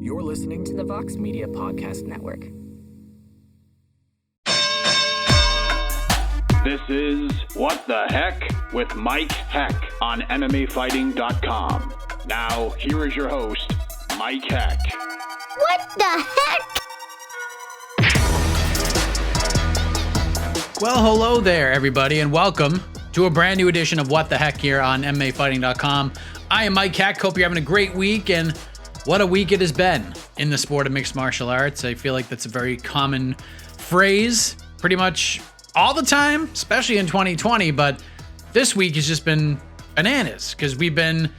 You're listening to the Vox Media Podcast Network. This is What the Heck with Mike Heck on MMAfighting.com. Now, here is your host, Mike Heck. What the heck? Well, hello there, everybody, and welcome to a brand new edition of What the Heck here on MMAfighting.com. I am Mike Heck. Hope you're having a great week, and what a week it has been in the sport of mixed martial arts. I feel like that's a very common phrase pretty much all the time, especially in 2020, but this week has just been bananas because we've been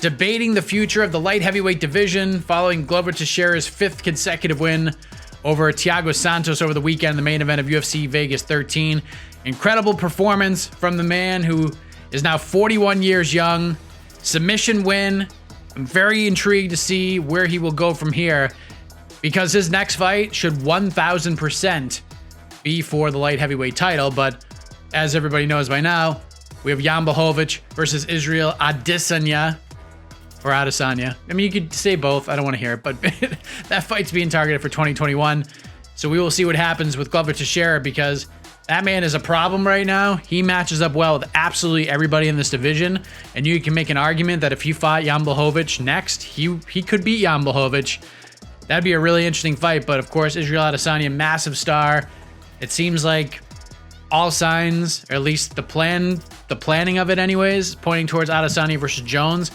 debating the future of the light heavyweight division following Glover Teixeira's 5th consecutive win over Thiago Santos over the weekend, the main event of UFC Vegas 13. Incredible performance from the man who is now 41 years young. Submission win. I'm very intrigued to see where he will go from here because his next fight should 1,000% be for the light heavyweight title. But as everybody knows by now, we have Jan Blachowicz versus Israel Adesanya. Or Adesanya. I mean, you could say both. I don't want to hear it, but that fight's being targeted for 2021. So we will see what happens with Glover Teixeira because that man is a problem right now. He matches up well with absolutely everybody in this division. And you can make an argument that if he fought Jan Blachowicz next, he could beat Jan Blachowicz. That'd be a really interesting fight. But of course, Israel Adesanya, massive star. It seems like all signs, or at least the planning of it anyways, pointing towards Adesanya versus Jones.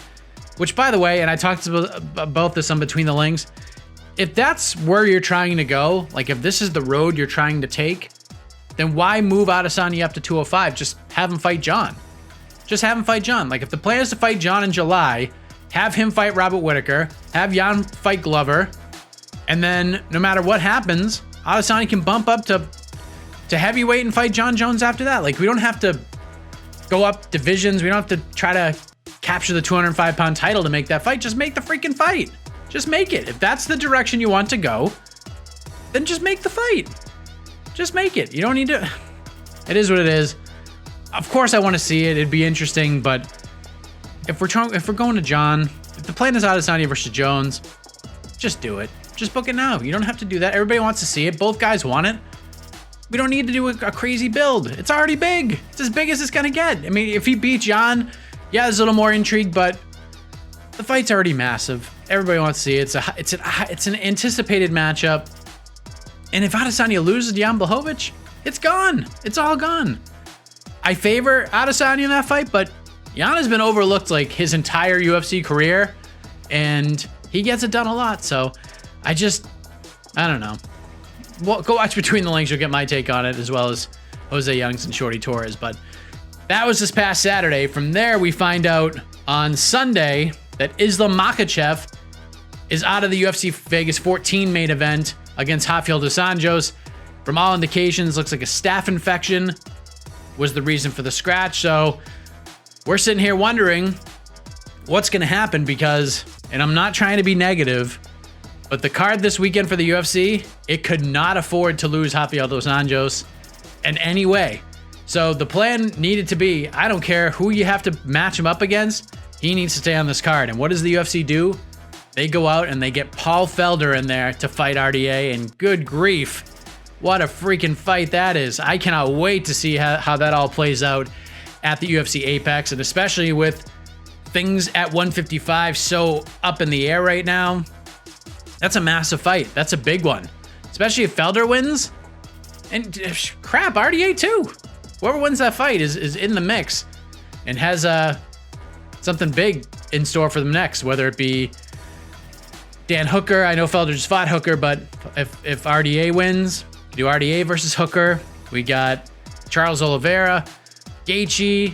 Which, by the way, and I talked about this on Between the Links, if that's where you're trying to go, like if this is the road you're trying to take, then why move Adesanya up to 205? Just have him fight John. Just have him fight John. Like if the plan is to fight John in July, have him fight Robert Whittaker, have Jan fight Glover, and then no matter what happens, Adesanya can bump up to heavyweight and fight John Jones after that. Like we don't have to go up divisions. We don't have to try to capture the 205-pound title to make that fight. Just make the freaking fight. Just make it. If that's the direction you want to go, then just make the fight. Just make it. You don't need to. It is what it is. Of course, I want to see it. It'd be interesting, but if we're going to John, if the plan is Adesanya versus Jones, just do it. Just book it now. You don't have to do that. Everybody wants to see it. Both guys want it. We don't need to do a crazy build. It's already big. It's as big as it's gonna get. I mean, if he beats John, yeah, there's a little more intrigue, but the fight's already massive. Everybody wants to see it. It's an anticipated matchup. And if Adesanya loses to Jan Blachowicz, it's gone. It's all gone. I favor Adesanya in that fight, but Jan has been overlooked like his entire UFC career, and he gets it done a lot. So I don't know. Well, go watch Between the Links. You'll get my take on it, as well as Jose Young's and Shorty Torres. But that was this past Saturday. From there, we find out on Sunday that Islam Makhachev is out of the UFC Vegas 14 main event against Rafael dos Anjos. From all indications, looks like a staph infection was the reason for the scratch. So we're sitting here wondering what's going to happen because, and I'm not trying to be negative, but the card this weekend for the UFC, it could not afford to lose Rafael dos Anjos in any way. So the plan needed to be, I don't care who you have to match him up against, he needs to stay on this card. And what does the UFC do? They go out and they get Paul Felder in there to fight RDA, and good grief, what a freaking fight that is. I cannot wait to see how that all plays out at the UFC Apex, and especially with things at 155 so up in the air right now. That's a massive fight. That's a big one. Especially if Felder wins. And crap, RDA too. Whoever wins that fight is in the mix and has something big in store for them next, whether it be Dan Hooker. I know Felder just fought Hooker, but if RDA wins, do RDA versus Hooker. We got Charles Oliveira, Gaethje,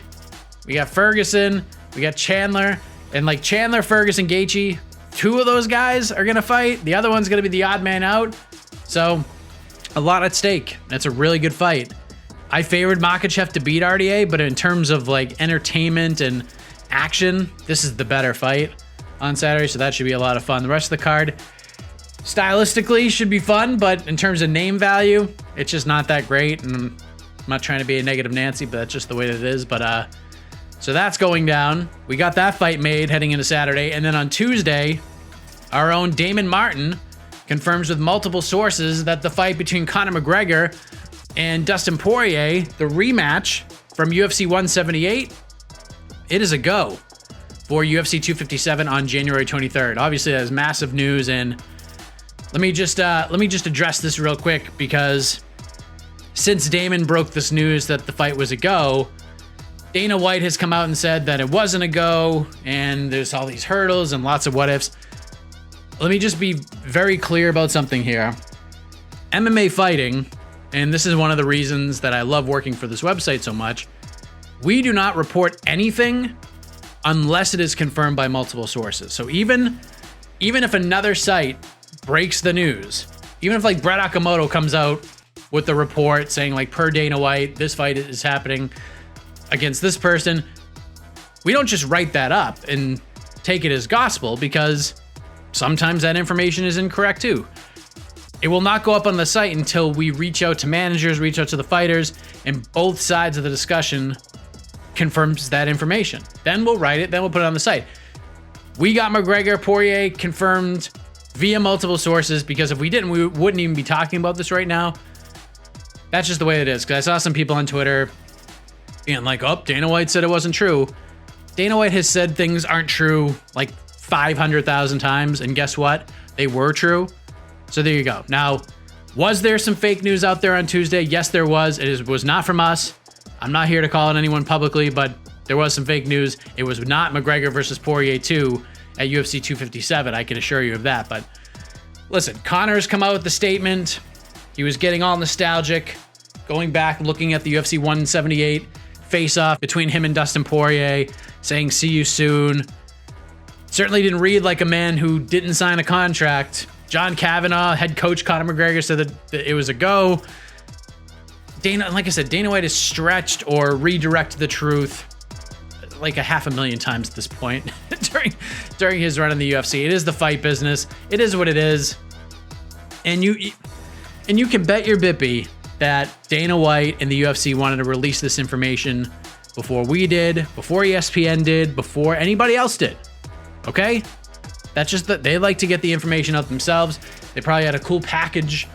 we got Ferguson, we got Chandler, and like Chandler, Ferguson, Gaethje, two of those guys are gonna fight. The other one's gonna be the odd man out. So a lot at stake. That's a really good fight. I favored Makhachev to beat RDA, but in terms of like entertainment and action, this is the better fight on Saturday, so that should be a lot of fun. The rest of the card, stylistically, should be fun, but in terms of name value, it's just not that great. And I'm not trying to be a negative Nancy, but that's just the way that it is. But so that's going down. We got that fight made heading into Saturday, and then on Tuesday, our own Damon Martin confirms with multiple sources that the fight between Conor McGregor and Dustin Poirier, the rematch from UFC 178, it is a go for UFC 257 on January 23rd. Obviously, that is massive news, and let me just address this real quick, because since Damon broke this news that the fight was a go, Dana White has come out and said that it wasn't a go, and there's all these hurdles and lots of what ifs. Let me just be very clear about something here. MMA fighting, and this is one of the reasons that I love working for this website so much, we do not report anything unless it is confirmed by multiple sources. So even if another site breaks the news, even if like Brett Okamoto comes out with a report saying like, per Dana White, this fight is happening against this person, we don't just write that up and take it as gospel, because sometimes that information is incorrect too. It will not go up on the site until we reach out to managers, reach out to the fighters, and both sides of the discussion confirms that information. Then we'll write it, then we'll put it on the site. We got McGregor Poirier confirmed via multiple sources, because if we didn't, we wouldn't even be talking about this right now. That's just the way it is. Because I saw some people on Twitter being like, oh, Dana White said it wasn't true. Dana White has said things aren't true like 500,000 times, and guess what? They were true. So there you go. Now, was there some fake news out there on Tuesday? Yes, there was. It was not from us. I'm not here to call out anyone publicly, but there was some fake news. It was not McGregor versus Poirier 2 at UFC 257. I can assure you of that. But listen, Conor's come out with the statement. He was getting all nostalgic, going back, looking at the UFC 178 face-off between him and Dustin Poirier, saying, see you soon. Certainly didn't read like a man who didn't sign a contract. John Kavanagh, head coach Conor McGregor, said that it was a go. Like I said, Dana White has stretched or redirected the truth like 500,000 times at this point during his run in the UFC. It is the fight business. It is what it is. And you can bet your bippy that Dana White and the UFC wanted to release this information before we did, before ESPN did, before anybody else did. Okay? That's just that they like to get the information out themselves. They probably had a cool package,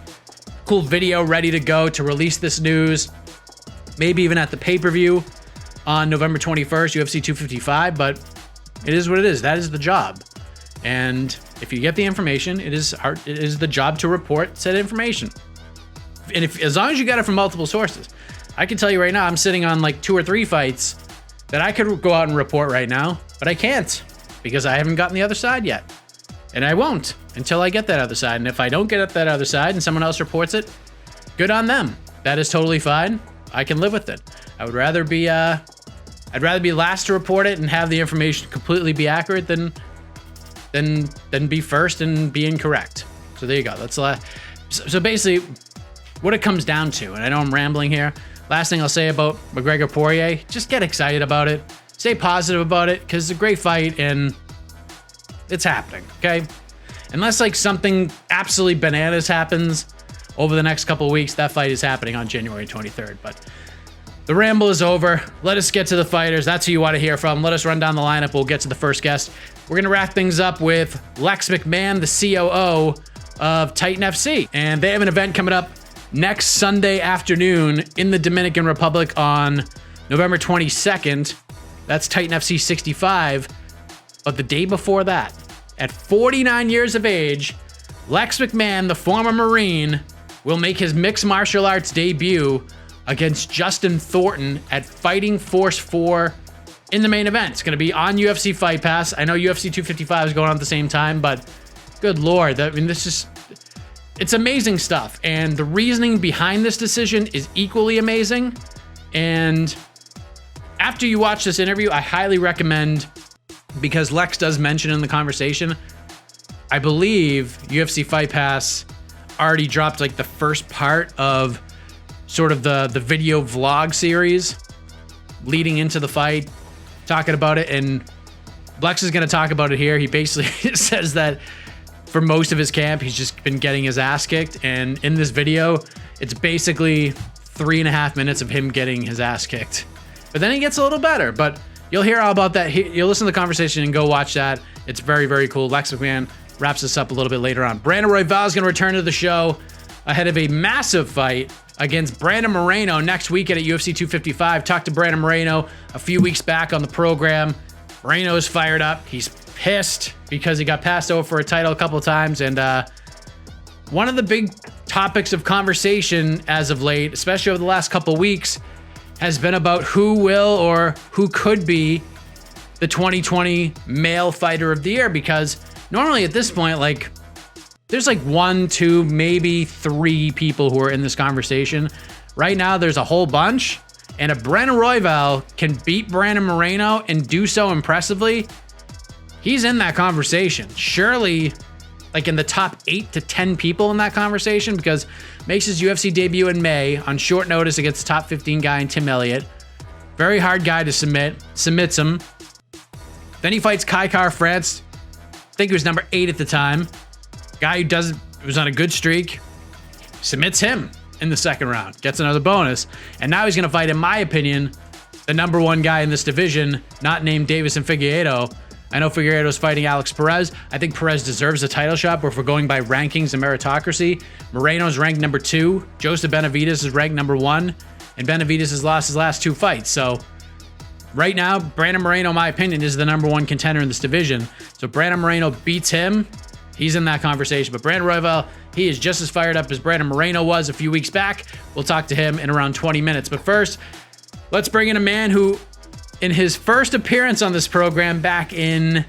cool video ready to go to release this news, maybe even at the pay-per-view on November 21st, UFC 255, but it is what it is. That is the job. And if you get the information, it is the job to report said information. And as long as you got it from multiple sources, I can tell you right now, I'm sitting on like 2 or 3 fights that I could go out and report right now, but I can't, because I haven't gotten the other side yet. And I won't until I get that other side. And if I don't get that other side and someone else reports it, good on them. That is totally fine. I can live with it. I'd rather be last to report it and have the information completely be accurate than be first and be incorrect. So there you go. So basically what it comes down to, and I know I'm rambling here, last thing I'll say about McGregor Poirier, just get excited about it. Stay positive about it, because it's a great fight and it's happening, okay? Unless like something absolutely bananas happens over the next couple of weeks, that fight is happening on January 23rd. But the ramble is over. Let us get to the fighters. That's who you want to hear from. Let us run down the lineup. We'll get to the first guest. We're going to wrap things up with Lex McMahon, the COO of Titan FC. And they have an event coming up next Sunday afternoon in the Dominican Republic on November 22nd. That's Titan FC 65. But the day before that, at 49 years of age, Lex McMahon, the former Marine, will make his mixed martial arts debut against Justin Thornton at Fighting Force 4 in the main event. It's going to be on UFC Fight Pass. I know UFC 255 is going on at the same time, but good Lord. It's amazing stuff. And the reasoning behind this decision is equally amazing. And after you watch this interview, I highly recommend, because Lex does mention in the conversation, I believe UFC Fight Pass already dropped like the first part of sort of the video vlog series leading into the fight, talking about it. And Lex is going to talk about it here. He basically says that for most of his camp, he's just been getting his ass kicked. And in this video, it's basically 3.5 minutes of him getting his ass kicked. But then he gets a little better. But you'll hear all about that. You'll listen to the conversation and go watch that. It's very, very cool. Lex McMahon, wraps us up a little bit later on. Brandon Royval is going to return to the show ahead of a massive fight against Brandon Moreno next weekend at UFC 255. Talked to Brandon Moreno a few weeks back on the program. Moreno is fired up. He's pissed because he got passed over for a title a couple of times. And one of the big topics of conversation as of late, especially over the last couple of weeks, has been about who will or who could be the 2020 male fighter of the year. Because normally at this point, like, there's like 1, 2, maybe 3 people who are in this conversation. Right now, there's a whole bunch. And if Brandon Royval can beat Brandon Moreno and do so impressively, he's in that conversation. Surely, like in the top 8 to 10 people in that conversation, because makes his UFC debut in May on short notice against the top 15 guy in Tim Elliott. Very hard guy to submits him. Then he fights Kai France. I think he was number 8 at the time. Guy who was on a good streak, submits him in the second round, gets another bonus, and now he's going to fight, in my opinion, the number 1 guy in this division, not named Davison Figueiredo. I know Figueiredo's fighting Alex Perez. I think Perez deserves a title shot, but if we're going by rankings and meritocracy, Moreno's ranked number 2, Joseph Benavidez is ranked number 1, and Benavidez has lost his last 2 fights. So right now, Brandon Moreno, in my opinion, is the number 1 contender in this division. So Brandon Moreno beats him, he's in that conversation. But Brandon Royval, he is just as fired up as Brandon Moreno was a few weeks back. We'll talk to him in around 20 minutes. But first, let's bring in a man who, in his first appearance on this program back in, it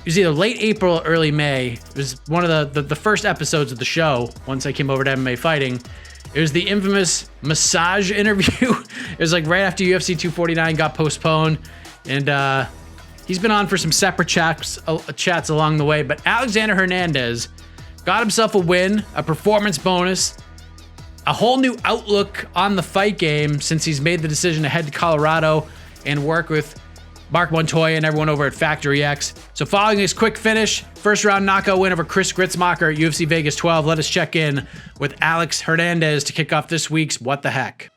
was either late April or early May. It was one of the first episodes of the show once I came over to MMA Fighting. It was the infamous massage interview. It was like right after UFC 249 got postponed. And he's been on for some separate chats along the way. But Alexander Hernandez got himself a win, a performance bonus, a whole new outlook on the fight game since he's made the decision to head to Colorado and work with Mark Montoya and everyone over at Factory X. So following his quick finish, first round knockout win over Chris Gruetzmacher at UFC Vegas 12, let us check in with Alex Hernandez to kick off this week's What the Heck.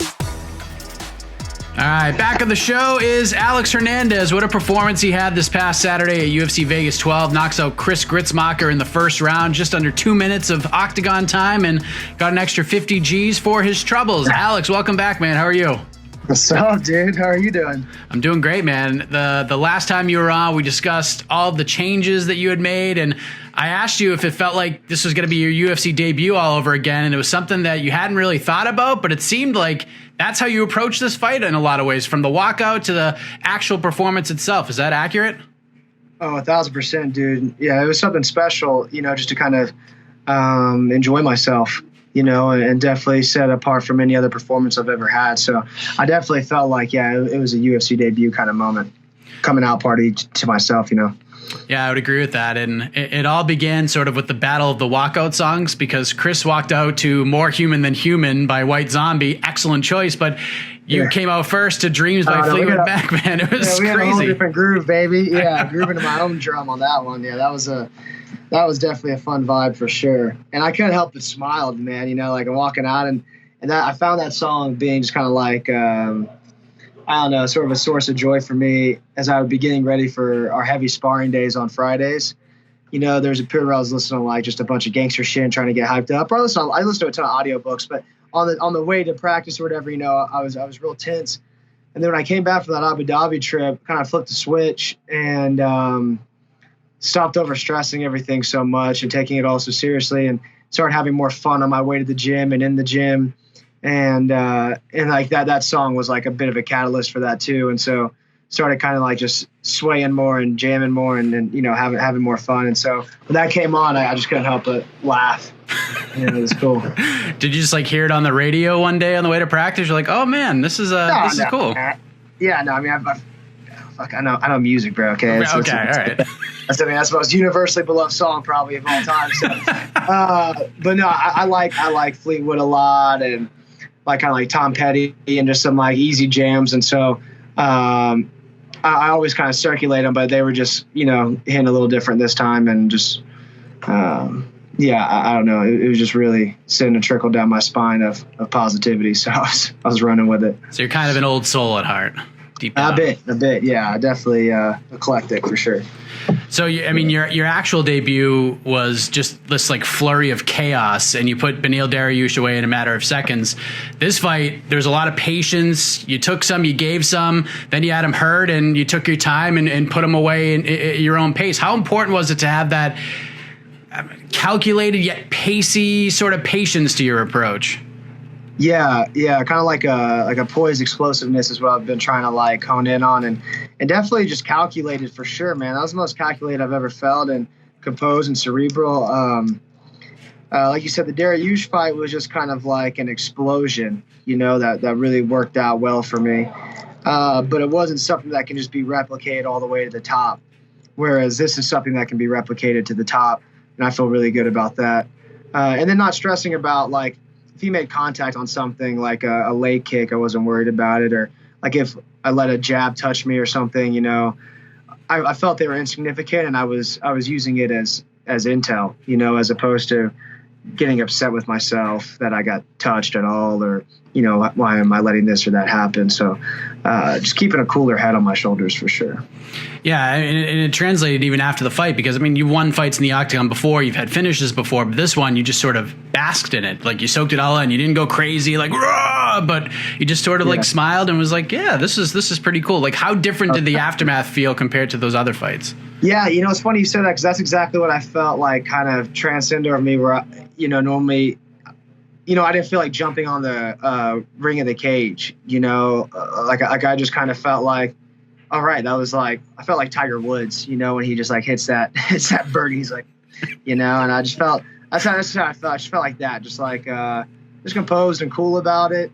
All right, back on the show is Alex Hernandez. What a performance he had this past Saturday at UFC Vegas 12. Knocks out Chris Gruetzmacher in the first round, just under 2 minutes of octagon time, and got an extra 50 G's for his troubles. Alex, welcome back, man. How are you? What's up, dude? How are you doing? I'm doing great, man. The last time you were on, we discussed all the changes that you had made, and I asked you if it felt like this was going to be your UFC debut all over again, and it was something that you hadn't really thought about, but it seemed like that's how you approached this fight in a lot of ways, from the walkout to the actual performance itself. Is that accurate? Oh, 1,000%, dude. Yeah, it was something special, just to kind of enjoy myself, and definitely set apart from any other performance I've ever had. So I definitely felt like, it was a UFC debut kind of moment, coming out party to myself, Yeah, I would agree with that. And it all began sort of with the battle of the walkout songs, because Chris walked out to More Human Than Human by White Zombie. Excellent choice. But you came out first to Dreams by Fleetwood Mac, man. It was we crazy. Had a whole different groove, baby. Yeah, grooving to my own drum on that one. Yeah, that was definitely a fun vibe for sure. And I couldn't help but smile, man, like I'm walking out and that I found that song being just kind of like, I don't know, sort of a source of joy for me as I would be getting ready for our heavy sparring days on Fridays. There's a period where I was listening to like just a bunch of gangster shit and trying to get hyped up. I listened to a ton of audiobooks, but on the way to practice or whatever, I was real tense. And then when I came back from that Abu Dhabi trip, kind of flipped the switch and stopped over stressing everything so much and taking it all so seriously, and started having more fun on my way to the gym and in the gym. And like that song was like a bit of a catalyst for that too. And so started kind of like just swaying more and jamming more and having more fun. And so when that came on, I just couldn't help but laugh. It was cool. Did you just like hear it on the radio one day on the way to practice? You're like, oh man, this is cool. Yeah, no, I mean, I know music, bro. Okay. All right. That's the most universally beloved song probably of all time. So, but no, I like Fleetwood a lot, and like kind of like Tom Petty and just some like easy jams. And so I always kind of circulate them, but they were just hitting a little different this time, and just I don't know. It was just really sending a trickle down my spine of positivity. So I was running with it. So you're kind of an old soul at heart. Deep down. A bit. Yeah, definitely eclectic for sure. So, your actual debut was just this like flurry of chaos, and you put Beneil Dariush away in a matter of seconds. This fight, there's a lot of patience. You took some, you gave some, then you had him hurt, and you took your time and put him away at your own pace. How important was it to have that calculated yet pacey sort of patience to your approach? Yeah, kind of like a poised explosiveness is what I've been trying to like hone in on, and definitely just calculated for sure, man. That was the most calculated I've ever felt, and composed and cerebral. Like you said, the Dariush fight was just kind of like an explosion, that really worked out well for me. But it wasn't something that can just be replicated all the way to the top. Whereas this is something that can be replicated to the top, and I feel really good about that. And then not stressing about like, if he made contact on something like a leg kick, I wasn't worried about it. Or like if I let a jab touch me or something, I felt they were insignificant, and I was using it as intel, as opposed to getting upset with myself that I got touched at all, or why am I letting this or that happen? So just keeping a cooler head on my shoulders for sure. Yeah, and it translated even after the fight, because you've won fights in the octagon before, you've had finishes before, but this one you just sort of basked in it, like you soaked it all in. You didn't go crazy like raw, but you just sort of like smiled and was like, yeah, this is pretty cool. Like, how different did the aftermath feel compared to those other fights? Yeah, it's funny you said that, because that's exactly what I felt like kind of transcended over me, where normally I didn't feel like jumping on the ring of the cage, like I just kind of felt like, all right, that was like, I felt like Tiger Woods, when he just like hits that birdie, he's like, and I just felt, that's how I felt. I just felt like that, just like, just composed and cool about it,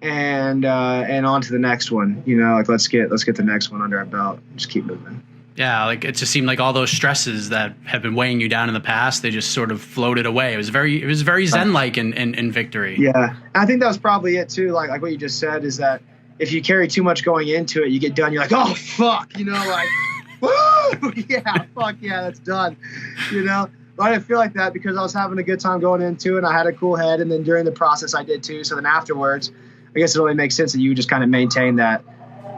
and on to the next one, like let's get the next one under our belt, just keep moving. Yeah, like it just seemed like all those stresses that have been weighing you down in the past, they just sort of floated away. It was very Zen-like in victory. Yeah, and I think that was probably it too. Like what you just said is that if you carry too much going into it, you get done, you're like, oh fuck, like, woo, yeah, fuck yeah, that's done, But I didn't feel like that, because I was having a good time going into it, and I had a cool head, and then during the process I did too. So then afterwards, I guess it only makes sense that you just kind of maintain that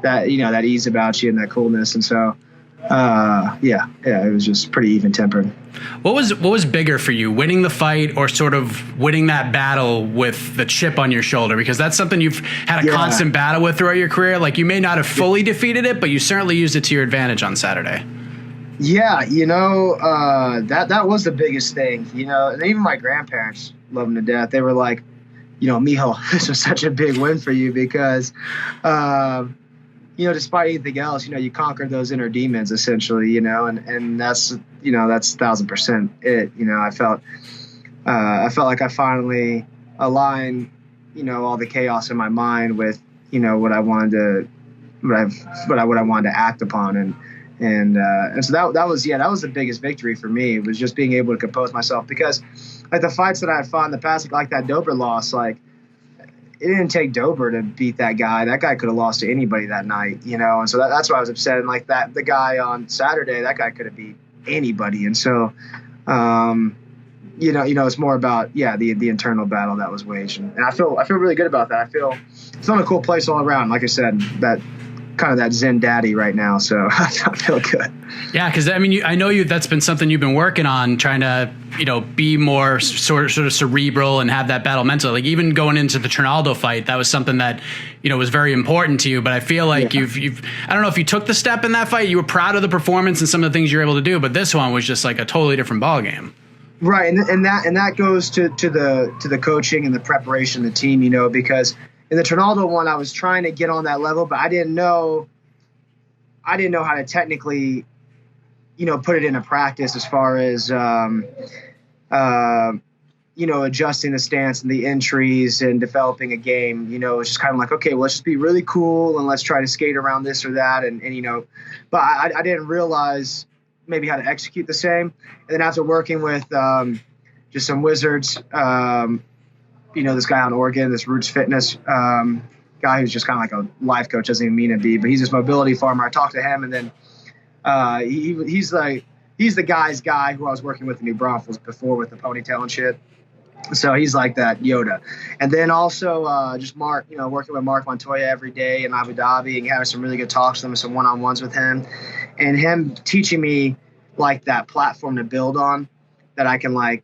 that ease about you and that coolness, and so. It was just pretty even tempered. What was bigger for you, winning the fight or sort of winning that battle with the chip on your shoulder? Because that's something you've had a constant battle with throughout your career. Like, you may not have fully defeated it, but you certainly used it to your advantage on Saturday. Yeah, that was the biggest thing, and even my grandparents love him to death. They were like, Mijo, this was such a big win for you, because despite anything else, you conquered those inner demons essentially, and that's 1,000% it. I felt like I finally aligned, all the chaos in my mind with, what I wanted to act upon. And so that was the biggest victory for me. It was just being able to compose myself, because like the fights that I had fought in the past, like that Dober loss, like, it didn't take Dober to beat that guy. That guy could have lost to anybody that night, and so that's why I was upset. And like that, the guy on Saturday, that guy could have beat anybody. And so, it's more about the internal battle that was waged, and I feel really good about that. I feel in a cool place all around. Like I said, that kind of that Zen daddy right now, so I feel good. Yeah, because I know that's been something you've been working on, trying to be more sort of cerebral and have that battle mental. Like even going into the Trinaldo fight, that was something that was very important to you. But I feel like you've I don't know if you took the step in that fight. You were proud of the performance and some of the things you were able to do, but this one was just like a totally different ballgame. Right, and that goes to the coaching and the preparation of the team, because in the Trinaldo one, I was trying to get on that level, but I didn't know how to technically, put it into practice as far as, adjusting the stance and the entries and developing a game. It's just kind of like, okay, well, let's just be really cool and let's try to skate around this or that. And but I didn't realize maybe how to execute the same. And then after working with just some wizards, this guy out in Oregon, this Roots Fitness guy who's just kind of like a life coach, doesn't even mean to be, but he's this mobility farmer. I talked to him, and then he's the guy's guy who I was working with in New Braunfels before with the ponytail and shit. So he's like that Yoda. And then also just Mark, working with Mark Montoya every day in Abu Dhabi and having some really good talks with him, some one-on-ones with him, and him teaching me like that platform to build on, that I can like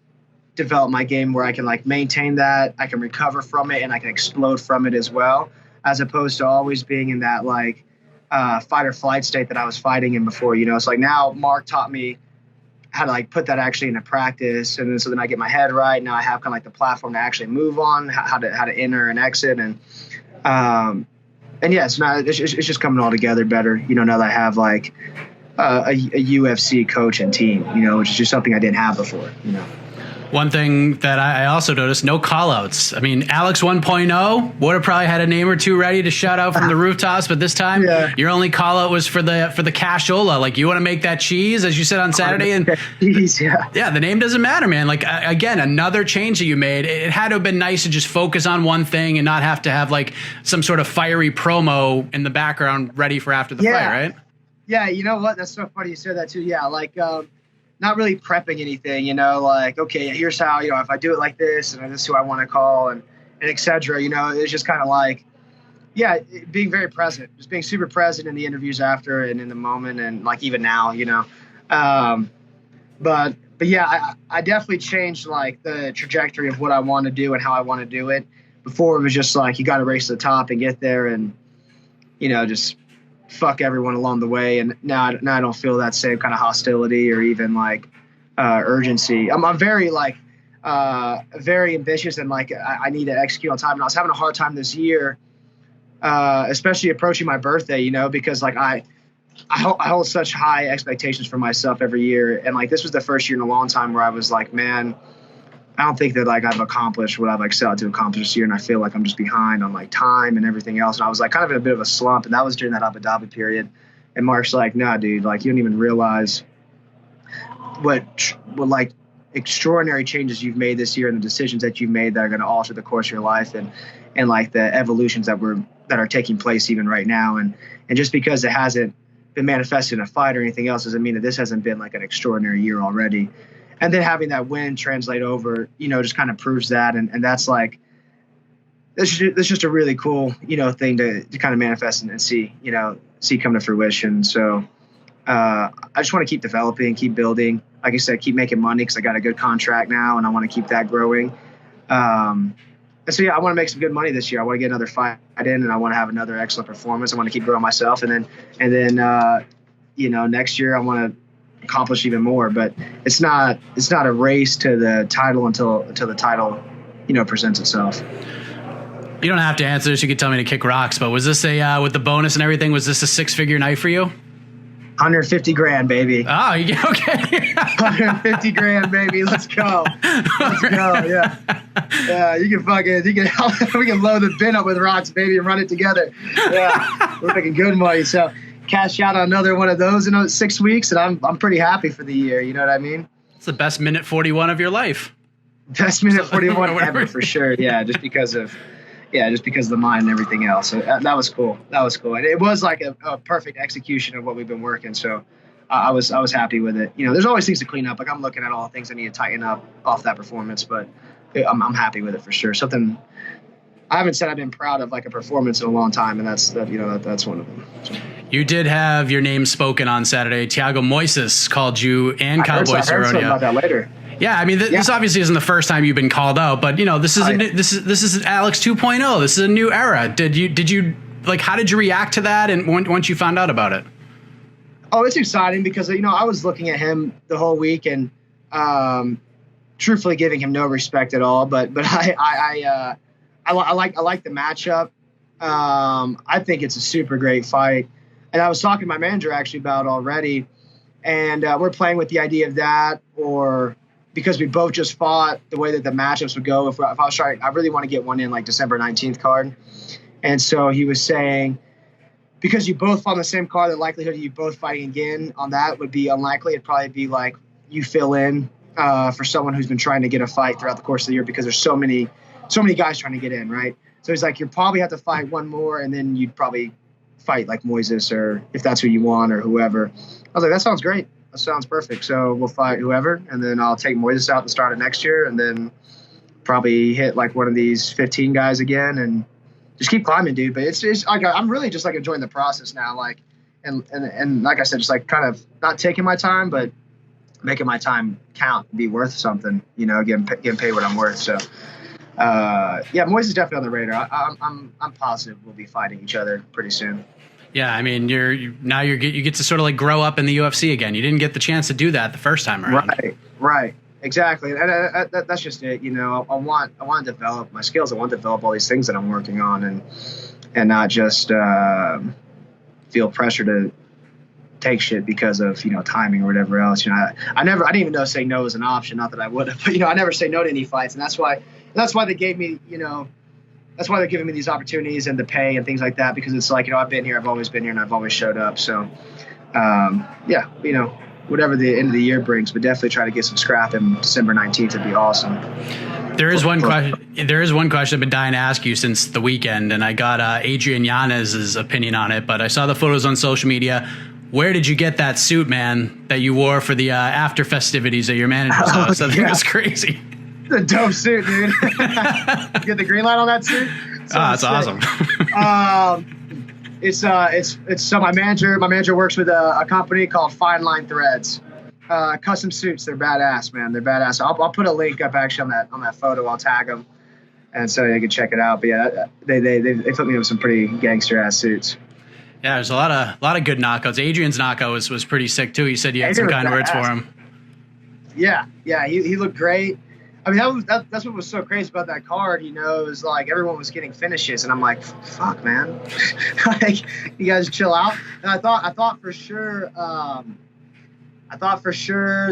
develop my game where I can like maintain that, I can recover from it, and I can explode from it as well, as opposed to always being in that like fight or flight state that I was fighting in before. It's like now Mark taught me how to like put that actually into practice, and then so then I get my head right. Now I have kind of like the platform to actually move on, how to enter and exit, and yeah, so now it's just coming all together better. Now that I have like a UFC coach and team, which is just something I didn't have before. One thing that I also noticed, no callouts. I mean, Alex 1.0 would have probably had a name or two ready to shout out from the rooftops, but this time your only callout was for the cashola. Like, you want to make that cheese, as you said on Saturday, and the name doesn't matter, man. Like, again, another change that you made. It had to have been nice to just focus on one thing and not have to have like some sort of fiery promo in the background ready for after the fight, right? Yeah, you know what? That's so funny you said that too. Yeah, like not really prepping anything, like, okay, here's how, if I do it like this, and this is who I want to call, and et cetera, it's just kind of like, being very present, just being super present in the interviews after and in the moment, and like even now, but yeah, I definitely changed like the trajectory of what I want to do and how I want to do it. Before it was just like, you got to race to the top and get there and, just fuck everyone along the way, and now I don't feel that same kind of hostility or even like urgency. I'm very like very ambitious, and like I need to execute on time. And I was having a hard time this year, especially approaching my birthday, because like I hold such high expectations for myself every year, and like this was the first year in a long time where I was like, man, I don't think that like I've accomplished what I've like set out to accomplish this year, and I feel like I'm just behind on like time and everything else. And I was like kind of in a bit of a slump, and that was during that Abu Dhabi period. And Mark's like, nah, dude, like you don't even realize what like extraordinary changes you've made this year and the decisions that you've made that are going to alter the course of your life, and like the evolutions that are taking place even right now. And just because it hasn't been manifested in a fight or anything else doesn't mean that this hasn't been like an extraordinary year already. And then having that win translate over, just kind of proves that. And that's like, it's just a really cool, thing to kind of manifest and see come to fruition. So I just want to keep developing, keep building. Like I said, keep making money because I got a good contract now and I want to keep that growing. And so, yeah, I want to make some good money this year. I want to get another fight in, and I want to have another excellent performance. I want to keep growing myself. And then next year I want to accomplish even more, but it's not a race to the title until the title presents itself. You don't have to answer this, you could tell me to kick rocks, but was this a with the bonus and everything, was this a 6-figure night for you? 150 grand, baby. Oh, okay. 150 grand, baby. Let's go. Yeah, you can we can load the bin up with rocks, baby, and run it together. Yeah, we're making good money. So cash out on another one of those in 6 weeks, and I'm pretty happy for the year. You know what I mean? It's the best minute 41 of your life. Best minute 41 ever for sure. Yeah, just because of the mind and everything else. So that was cool. And it was like a perfect execution of what we've been working. So I was happy with it. There's always things to clean up. Like I'm looking at all the things I need to tighten up off that performance, but I'm happy with it for sure. Something I haven't said I've been proud of like a performance in a long time, and that's one of them. So. You did have your name spoken on Saturday. Thiago Moises called you and Cowboy Cerrone. I heard something about that later. Yeah, I mean, this obviously isn't the first time you've been called out, but this is this is Alex 2.0. This is a new era. Did you like? How did you react to that? And once you found out about it? Oh, it's exciting because I was looking at him the whole week and truthfully giving him no respect at all. But I like the matchup. I think it's a super great fight. And I was talking to my manager actually about it already. And we're playing with the idea of that, or because we both just fought, the way that the matchups would go. If I was trying, I really want to get one in like December 19th card. And so he was saying, because you both fought on the same card, the likelihood of you both fighting again on that would be unlikely. It'd probably be like you fill in for someone who's been trying to get a fight throughout the course of the year, because there's so many guys trying to get in, right? So he's like, you probably have to fight one more, and then you'd probably fight like Moises, or if that's who you want, or whoever. I was like, that sounds great. That sounds perfect. So we'll fight whoever, and then I'll take Moises out at the start of next year, and then probably hit like one of these 15 guys again, and just keep climbing, dude. But it's I'm really just like enjoying the process now, like, and like I said, just like kind of not taking my time, but making my time count, be worth something, getting paid what I'm worth. So, Moises is definitely on the radar. I'm positive we'll be fighting each other pretty soon. Yeah, I mean, you get to sort of like grow up in the UFC again. You didn't get the chance to do that the first time around. Right, exactly. And that's just it. I want to develop my skills. I want to develop all these things that I'm working on, and not just feel pressure to take shit because of timing or whatever else. I didn't even know saying no was an option. Not that I would have, but I never say no to any fights, and that's why they gave me that's why they're giving me these opportunities and the pay and things like that, because it's like, I've been here, I've always been here, and I've always showed up. So, whatever the end of the year brings, but definitely try to get some scrap in December 19th would be awesome. There is one question I've been dying to ask you since the weekend, and I got Adrian Yanez's opinion on it, but I saw the photos on social media. Where did you get that suit, man, that you wore for the after festivities at your manager's house? I think it was crazy. The dope suit, dude. You get the green light on that suit? That's awesome. It's so my manager works with a company called Fine Line Threads. Custom suits, they're badass, man. They're badass. I'll put a link up actually on that photo. I'll tag them, and so you can check it out. But yeah, they put me with some pretty gangster ass suits. Yeah, there's a lot of good knockouts. Adrian's knockout was pretty sick too. He said you had some kind words for him. Yeah, he looked great. I mean, that's what was so crazy about that card. It was like everyone was getting finishes, and I'm like, fuck, man, like you guys chill out. And I thought for sure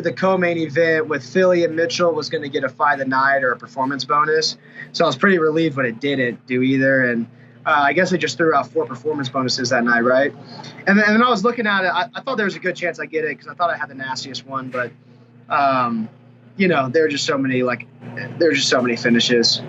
the co-main event with Philly and Mitchell was going to get a fight of the night or a performance bonus. So I was pretty relieved when it didn't do either. And I guess they just threw out 4 performance bonuses that night, right? And then I was looking at it. I thought there was a good chance I get it because I thought I had the nastiest one, but. There were just so many finishes,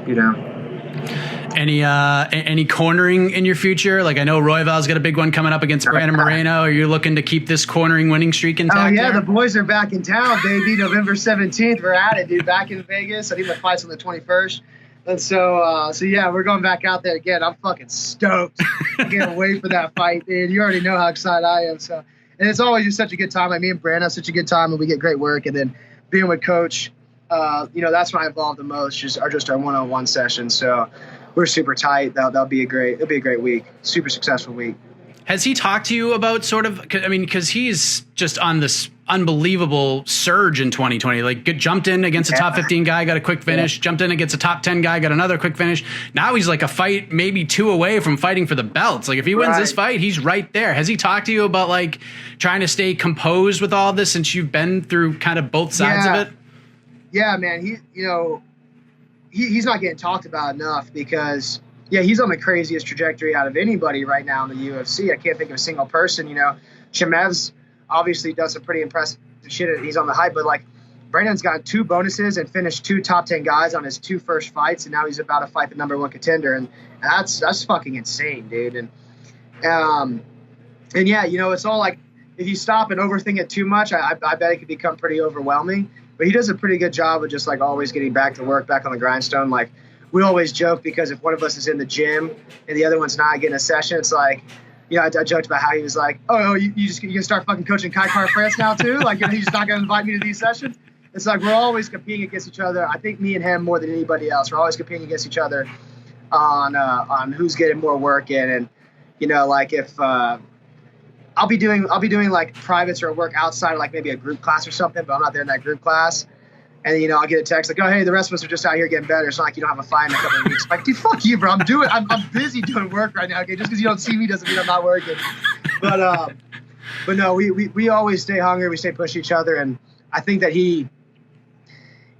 Any cornering in your future? Like I know Royval's got a big one coming up against Brandon Moreno. Are you looking to keep this cornering winning streak intact? Oh yeah, there? The boys are back in town, baby. November 17th, we're at it, dude. Back in Vegas. I think the fight's on the 21st. And so yeah, we're going back out there again. I'm fucking stoked. I can't wait for that fight, dude. You already know how excited I am. So, and it's always just such a good time. Like me and Brandon have such a good time, and we get great work. And then being with Coach, that's when I involved the most. Just our one-on-one sessions. So we're super tight. It'll be a great week. Super successful week. Has he talked to you about sort of? I mean, because he's just on this unbelievable surge in 2020. Like, jumped in against a top 15 guy, got a quick finish. Jumped in against a top 10 guy, got another quick finish. Now he's like a fight, maybe 2 away from fighting for the belts. Like, if he wins this fight, he's right there. Has he talked to you about like trying to stay composed with all this since you've been through kind of both sides of it? Yeah, man. He's not getting talked about enough because. Yeah, he's on the craziest trajectory out of anybody right now in the UFC. I can't think of a single person. Chimev's obviously does some pretty impressive shit. He's on the hype, but like Brandon's got 2 bonuses and finished 2 top 10 guys on his 2 first fights, and now he's about to fight the number 1 contender, and that's fucking insane, dude. And yeah, it's all like if you stop and overthink it too much, I bet it could become pretty overwhelming. But he does a pretty good job of just like always getting back to work, back on the grindstone, like. We always joke because if one of us is in the gym and the other one's not getting a session, it's like, I joked about how he was like, oh, you can start fucking coaching Kai Car France now too? Like, he's just not going to invite me to these sessions? It's like we're always competing against each other. I think me and him more than anybody else. We're always competing against each other on who's getting more work in. And, like if I'll be doing like privates or work outside of like maybe a group class or something, but I'm not there in that group class. And, I'll get a text like, oh, hey, the rest of us are just out here getting better. It's not like you don't have a fight in a couple of weeks. Like, dude, fuck you, bro. I'm busy doing work right now. Okay, just because you don't see me doesn't mean I'm not working. But no, we always stay hungry. We stay push each other. And I think that he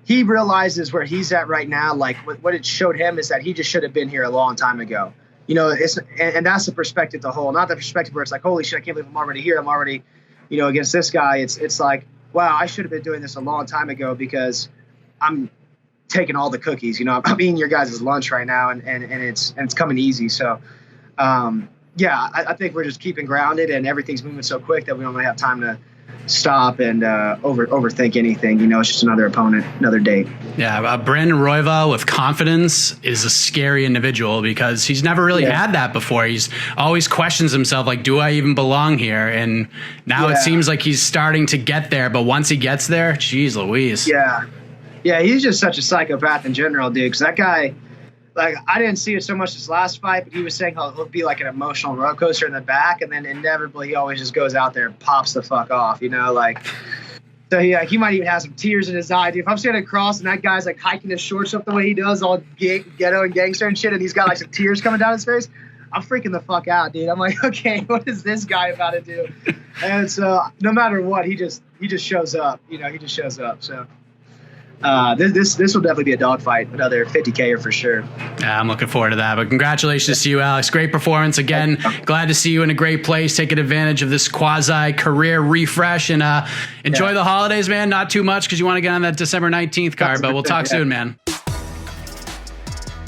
realizes where he's at right now. Like what it showed him is that he just should have been here a long time ago. And that's the perspective the whole, not the perspective where it's like, holy shit, I can't believe I'm already here. I'm already, against this guy. It's like, wow, I should have been doing this a long time ago because I'm taking all the cookies. I'm eating your guys' lunch right now, and it's coming easy. So, yeah, I think we're just keeping grounded, and everything's moving so quick that we don't really have time stop and overthink anything. You know, it's just another opponent, another date. Yeah, Brandon Royval with confidence is a scary individual because he's never really had that before. He's always questions himself, like, do I even belong here? And now it seems like he's starting to get there. But once he gets there, geez Louise. Yeah, he's just such a psychopath in general, dude. Because that guy, like, I didn't see it so much this last fight, but he was saying how it'll be like an emotional roller coaster in the back, and then inevitably he always just goes out there and pops the fuck off, you know, like. So he might even have some tears in his eye, dude. If I'm standing across and that guy's like hiking his shorts up the way he does, all ghetto and gangster and shit, and he's got like some tears coming down his face, I'm freaking the fuck out, dude. I'm like, okay, what is this guy about to do? And so no matter what, he just shows up, you know, he just shows up. So. This will definitely be a dogfight, another 50K for sure. Yeah, I'm looking forward to that. But congratulations to you, Alex. Great performance again. Glad to see you in a great place, taking advantage of this quasi career refresh, and enjoy the holidays, man. Not too much because you want to get on that December 19th card, but we'll talk soon, man.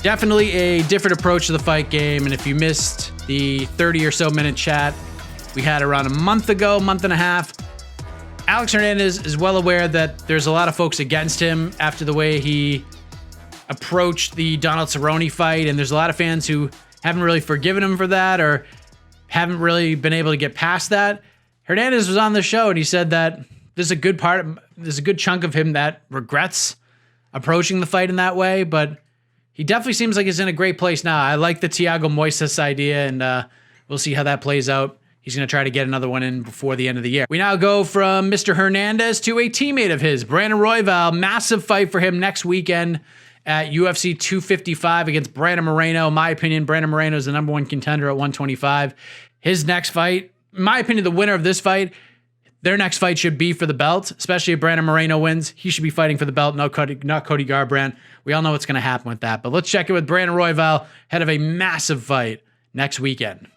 Definitely a different approach to the fight game, and if you missed the 30 or so minute chat we had around a month and a half. Alex Hernandez is well aware that there's a lot of folks against him after the way he approached the Donald Cerrone fight, and there's a lot of fans who haven't really forgiven him for that or haven't really been able to get past that. Hernandez was on the show, and he said that there's a good chunk of him that regrets approaching the fight in that way, but he definitely seems like he's in a great place now. I like the Thiago Moises idea, and we'll see how that plays out. He's going to try to get another one in before the end of the year. We now go from Mr. Hernandez to a teammate of his, Brandon Royval. Massive fight for him next weekend at UFC 255 against Brandon Moreno. In my opinion, Brandon Moreno is the number one contender at 125. His next fight, in my opinion, the winner of this fight, their next fight should be for the belt, especially if Brandon Moreno wins. He should be fighting for the belt, not Cody Garbrandt. We all know what's going to happen with that. But let's check it with Brandon Royval, head of a massive fight next weekend.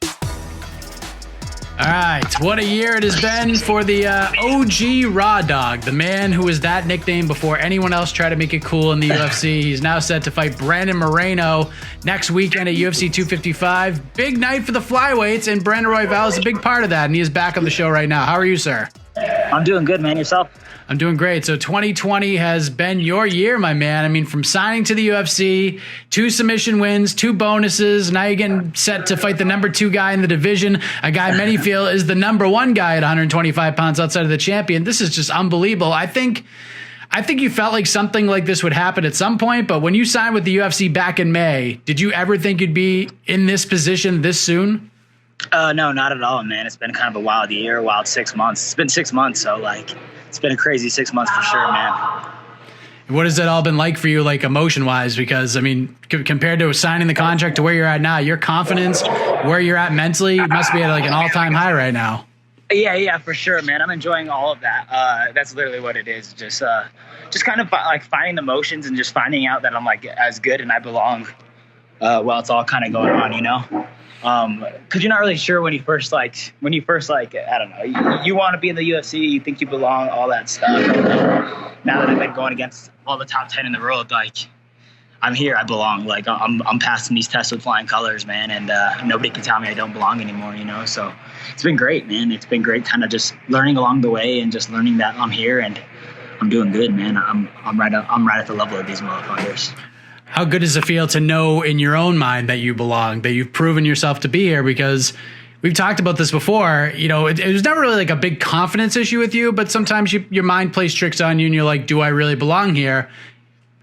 All right, what a year it has been for the OG Raw Dog, the man who was that nickname before anyone else tried to make it cool in the UFC. He's now set to fight Brandon Moreno next weekend at UFC 255. Big night for the flyweights, and Brandon Royval is a big part of that, and he is back on the show right now. How are you, sir? I'm doing good, man. Yourself? I'm doing great. So 2020 has been your year, my man. I mean, from signing to the UFC, 2 submission wins, 2 bonuses. Now you're getting set to fight the number 2 guy in the division, a guy many feel is the number 1 guy at 125 pounds outside of the champion. This is just unbelievable. I think you felt like something like this would happen at some point, but when you signed with the UFC back in May, did you ever think you'd be in this position this soon? No, not at all, man. It's been kind of a wild year, wild 6 months. It's been 6 months, so it's been a crazy 6 months for sure, man. What has it all been like for you, like emotion-wise? Because, I mean, compared to signing the contract to where you're at now, your confidence, where you're at mentally, must be at like an all-time high right now. Yeah, for sure, man. I'm enjoying all of that. That's literally what it is. Just kind of like finding the motions and just finding out that I'm like as good and I belong while it's all kind of going on, you know? Cause you're not really sure when you first I don't know, you want to be in the UFC, you think you belong, all that stuff. Now that I've been going against all the top 10 in the world, I'm here, I belong. I'm passing these tests with flying colors, man. And, nobody can tell me I don't belong anymore, you know? So it's been great, man. It's been great kind of just learning along the way and just learning that I'm here and I'm doing good, man. I'm right at the level of these motherfuckers. How good does it feel to know in your own mind that you belong, that you've proven yourself to be here? Because we've talked about this before, you know, it was never really like a big confidence issue with you, but sometimes your mind plays tricks on you and you're like, do I really belong here?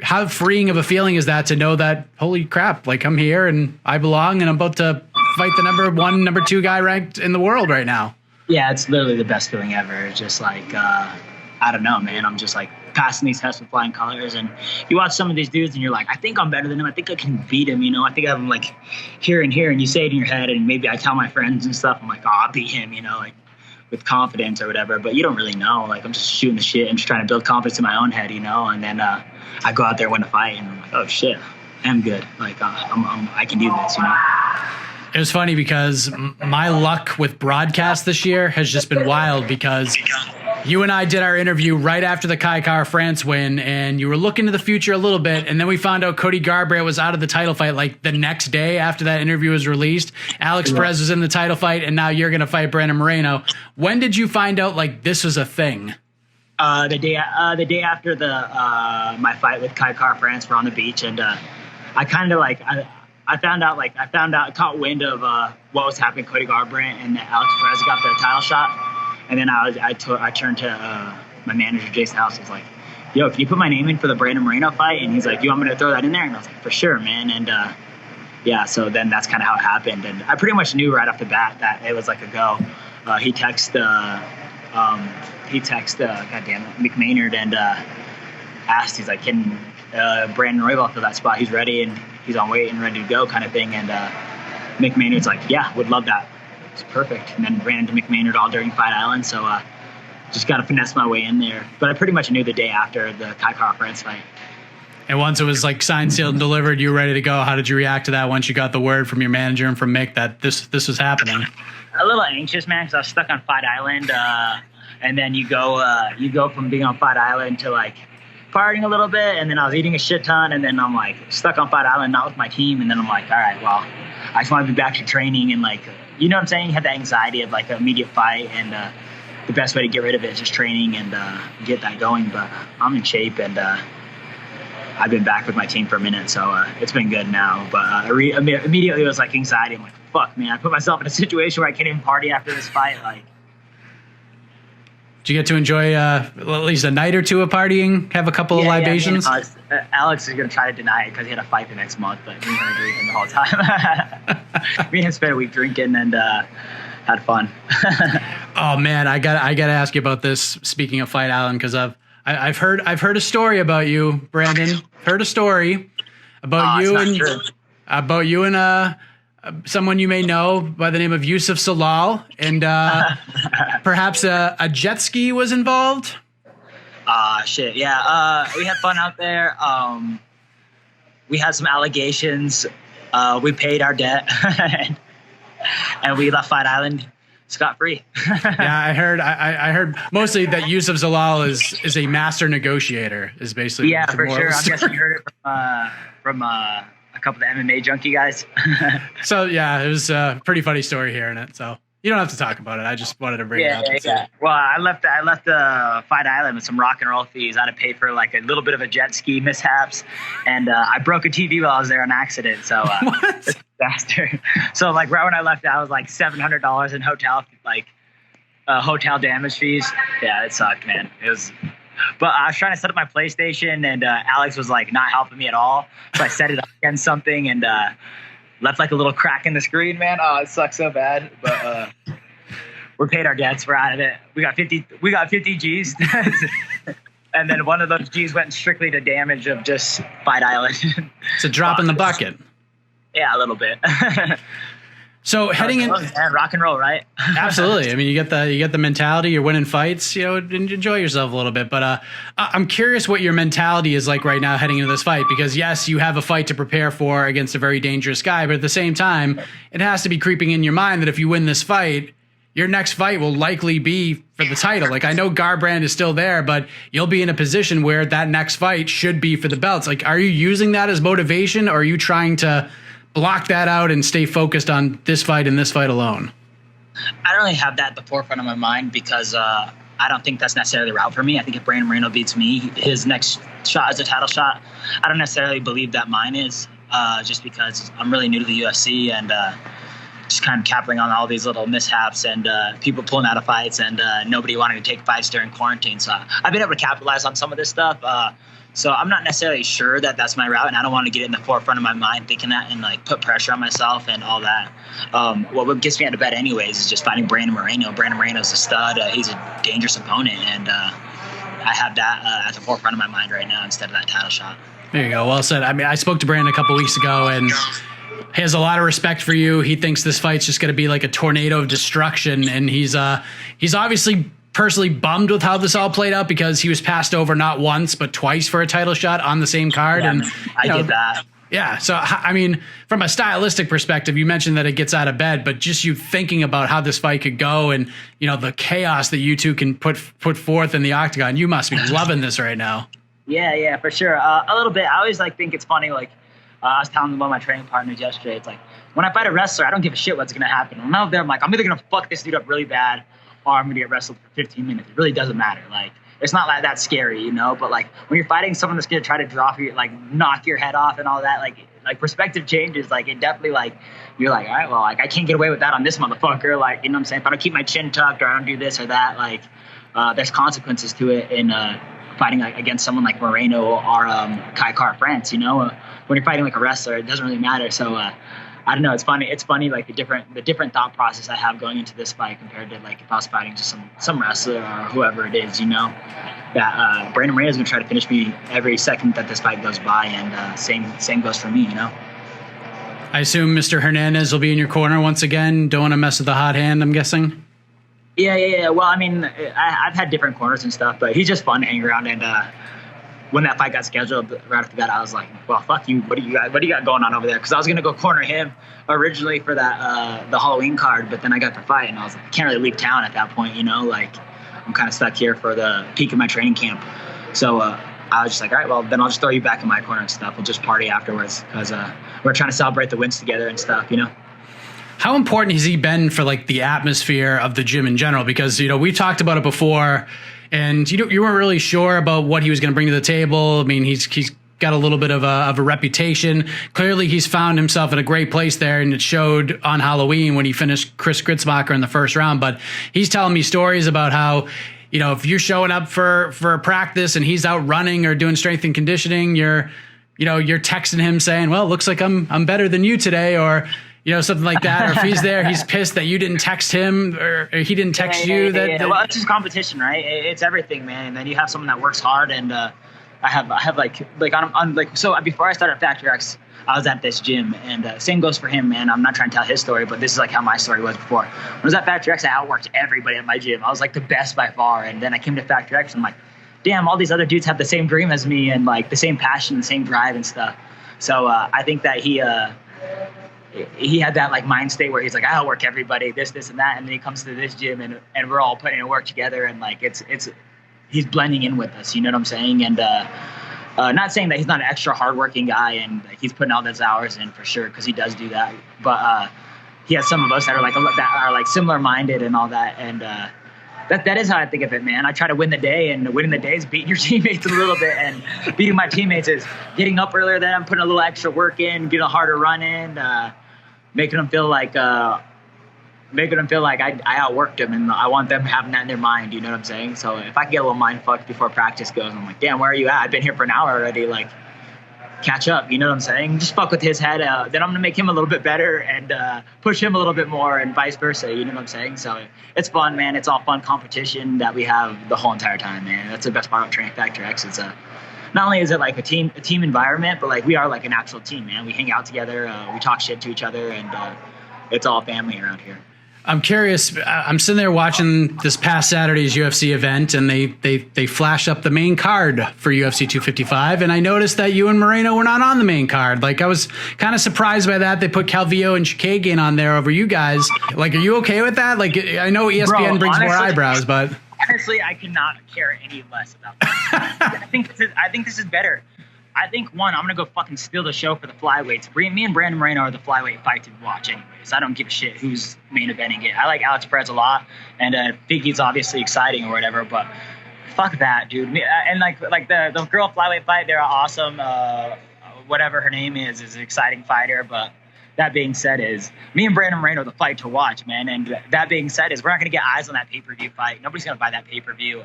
How freeing of a feeling is that to know that, holy crap, like I'm here and I belong and I'm about to fight the number 1, number 2 guy ranked in the world right now? Yeah, it's literally the best feeling ever. It's just I don't know, man. I'm just passing these tests with flying colors, and you watch some of these dudes and you're like, I think I'm better than him. I think I can beat him, you know? I think I have him here and here, and you say it in your head, and maybe I tell my friends and stuff, I'm like, oh, I'll beat him, you know, with confidence or whatever, but you don't really know. I'm just shooting the shit and just trying to build confidence in my own head, you know? And then I go out there and win a fight, and I'm like, oh shit, I'm good. I can do this, you know? It was funny because my luck with broadcast this year has just been wild because You and I did our interview right after the Kai Kara-France win, and you were looking to the future a little bit, and then we found out Cody Garbrandt was out of the title fight like the next day after that interview was released. Alex Perez was in the title fight, and now you're going to fight Brandon Moreno. When did you find out like this was a thing? The day after my fight with Kai Kara-France, we're on the beach, and I kind of like I caught wind of what was happening to Cody Garbrandt, and that Alex Perez got the title shot. And then I turned to my manager, Jason House. I was like, yo, can you put my name in for the Brandon Moreno fight? And he's like, you want me to throw that in there? And I was like, for sure, man. And so then that's kind of how it happened. And I pretty much knew right off the bat that it was like a go. He texted McMahon and asked, he's like, can Brandon Royval fill that spot? He's ready and he's on weight and ready to go kind of thing. And McMahon was like, yeah, would love that. It's perfect. And then ran into McMahon all during Fight Island, so just got to finesse my way in there. But I pretty much knew the day after the Kai Kara-France fight. And once it was like signed, sealed, and delivered, you were ready to go. How did you react to that once you got the word from your manager and from Mick that this was happening? A little anxious, man, because I was stuck on Fight Island, and then you go from being on Fight Island to like partying a little bit, and then I was eating a shit ton, and then I'm like stuck on Fight Island, not with my team, and then I'm like, all right, well, I just want to be back to training and like. You know what I'm saying? You have the anxiety of like an immediate fight, and the best way to get rid of it is just training and get that going. But I'm in shape, and I've been back with my team for a minute, so it's been good now. But immediately it was like anxiety. I'm like, fuck, man, I put myself in a situation where I can't even party after this fight. Like, did you get to enjoy at least a night or two of partying? Have a couple of libations? Yeah, Alex is going to try to deny it because he had a fight the next month, but we were drinking the whole time. Me and him spent a week drinking and had fun. Oh man, I got to ask you about this. Speaking of Fight Island, because I've heard a story about you, Brandon. Heard a story about you and someone you may know by the name of Yusuf Salal, and perhaps a jet ski was involved. Shit. Yeah. We had fun out there. We had some allegations. We paid our debt and we left Fight Island scot-free. Yeah. I heard mostly that Yusuf Zalal is a master negotiator is basically. Yeah, for sure. I'm guessing you heard it from a couple of the MMA junkie guys. So yeah, it was a pretty funny story hearing it. So you don't have to talk about it. I just wanted to bring it up. Yeah. Well, I left the Fight Island with some rock and roll fees. I had to pay for like a little bit of a jet ski mishaps, and I broke a TV while I was there on accident. So it's a disaster. So like right when I left, I was like $700 in hotel damage fees. Yeah, it sucked, man. It was. But I was trying to set up my PlayStation, and Alex was like not helping me at all. So I set it up against something and left like a little crack in the screen, man. Oh, it sucks so bad. But we're paid our debts. We're out of it. We got 50 G's. And then one of those G's went strictly to damage of just Fight Island. It's a drop in the bucket. Yeah, a little bit. So heading in, rock and roll, right? Absolutely. I mean, you get the mentality. You're winning fights. You know, enjoy yourself a little bit. But I'm curious what your mentality is like right now heading into this fight, because yes, you have a fight to prepare for against a very dangerous guy, but at the same time, it has to be creeping in your mind that if you win this fight, your next fight will likely be for the title. Like I know Garbrandt is still there, but you'll be in a position where that next fight should be for the belts. Like, are you using that as motivation, or are you trying to block that out and stay focused on this fight and this fight alone? I don't really have that at the forefront of my mind because I don't think that's necessarily the route for me. I think if Brandon Moreno beats me, his next shot is a title shot. I don't necessarily believe that mine is, just because I'm really new to the UFC and just kind of capping on all these little mishaps and people pulling out of fights and nobody wanting to take fights during quarantine. So I've been able to capitalize on some of this stuff. So I'm not necessarily sure that that's my route, and I don't want to get it in the forefront of my mind thinking that and like put pressure on myself and all that. What gets me out of bed anyways is just fighting Brandon Moreno. Brandon Moreno's a stud. He's a dangerous opponent, and I have that at the forefront of my mind right now instead of that title shot. There you go. Well said. I mean, I spoke to Brandon a couple weeks ago, and he has a lot of respect for you. He thinks this fight's just going to be like a tornado of destruction, and he's obviously personally bummed with how this all played out because he was passed over not once but twice for a title shot on the same card. Yeah, and I get that. Yeah. So, I mean, from a stylistic perspective, you mentioned that it gets out of bed, but just you thinking about how this fight could go and, you know, the chaos that you two can put forth in the octagon, you must be loving this right now. Yeah, for sure. A little bit. I always think it's funny. I was telling one of my training partners yesterday. It's like when I fight a wrestler, I don't give a shit what's going to happen. When I'm out there, I'm like, I'm either going to fuck this dude up really bad or I'm going to get wrestled for 15 minutes. It really doesn't matter. It's not like that scary, you know, but when you're fighting someone that's going to try to drop you, knock your head off and all that, perspective changes. It definitely you're like, all right, well, I can't get away with that on this motherfucker. You know what I'm saying? If I don't keep my chin tucked or I don't do this or that, there's consequences to it in fighting against someone like Moreno or Kai Car France, you know, when you're fighting like a wrestler, it doesn't really matter. So, I don't know. It's funny. The different thought process I have going into this fight compared to if I was fighting just some wrestler or whoever it is, you know, that Brandon Moreno is going to try to finish me every second that this fight goes by. And same goes for me, you know. I assume Mr. Hernandez will be in your corner once again. Don't want to mess with the hot hand, I'm guessing. Yeah. Well, I mean, I've had different corners and stuff, but he's just fun to hang around. And when that fight got scheduled right after that, I was like, well, fuck you. What do you got going on over there? Because I was going to go corner him originally for that the Halloween card, but then I got the fight, and I was like, I can't really leave town at that point, you know? I'm kind of stuck here for the peak of my training camp. So I was just like, all right, well, then I'll just throw you back in my corner and stuff. We'll just party afterwards because we're trying to celebrate the wins together and stuff, you know? How important has he been for the atmosphere of the gym in general? Because, you know, we talked about it before and you weren't really sure about what he was going to bring to the table. I mean, he's got a little bit of a reputation. Clearly he's found himself in a great place there, and it showed on Halloween when he finished Chris Gruetzmacher in the first round. But he's telling me stories about how, you know, if you're showing up for a practice and he's out running or doing strength and conditioning, you're texting him saying, well, it looks like I'm better than you today, or, you know, something like that. Or if he's there, he's pissed that you didn't text him or he didn't text you. Yeah. Well, it's just competition, right? It's everything, man. And then you have someone that works hard, and I have so before I started at Factory X, I was at this gym, and same goes for him, man. I'm not trying to tell his story, but this is how my story was before. When I was at Factory X, I outworked everybody at my gym. I was the best by far, and then I came to Factory X, and I'm like, damn, all these other dudes have the same dream as me, and the same passion, the same drive and stuff. So I think that he had that mind state where he's like, I outwork everybody, this and that, and then he comes to this gym, and we're all putting in work together, and he's blending in with us, you know what I'm saying? And not saying that he's not an extra hardworking guy and he's putting all those hours in for sure, because he does do that. But he has some of us that are similar minded and all that. And that is how I think of it, man. I try to win the day, and winning the day is beating your teammates a little bit, and beating my teammates is getting up earlier than them, putting a little extra work in, getting a harder run in, making them feel like I outworked them, and I want them having that in their mind, you know what I'm saying? So if I can get a little mind fucked before practice goes, I'm like, damn, where are you at? I've been here for an hour already, catch up, you know what I'm saying? Just fuck with his head, then I'm gonna make him a little bit better and push him a little bit more, and vice versa, you know what I'm saying? So it's fun, man. It's all fun competition that we have the whole entire time, man. That's the best part of training Factor X. It's not only is it a team environment, but we are an actual team, man. We hang out together, we talk shit to each other, and it's all family around here. I'm curious. I'm sitting there watching this past Saturday's UFC event, and they flash up the main card for UFC 255, and I noticed that you and Moreno were not on the main card. I was kind of surprised by that. They put Calvillo and Chikagian on there over you guys. Are you okay with that? I know ESPN brings more eyebrows, but honestly, I could not care any less about that. I think this is better. I think, one, I'm going to go fucking steal the show for the flyweights. Me and Brandon Moreno are the flyweight fight to watch anyways. I don't give a shit who's main eventing it. I like Alex Perez a lot, and Biggie's obviously exciting or whatever, but fuck that, dude. And the girl flyweight fight, they're awesome. Whatever her name is an exciting fighter, but that being said is me and Brandon Moreno are the fight to watch, man. And that being said is we're not going to get eyes on that pay-per-view fight. Nobody's going to buy that pay-per-view.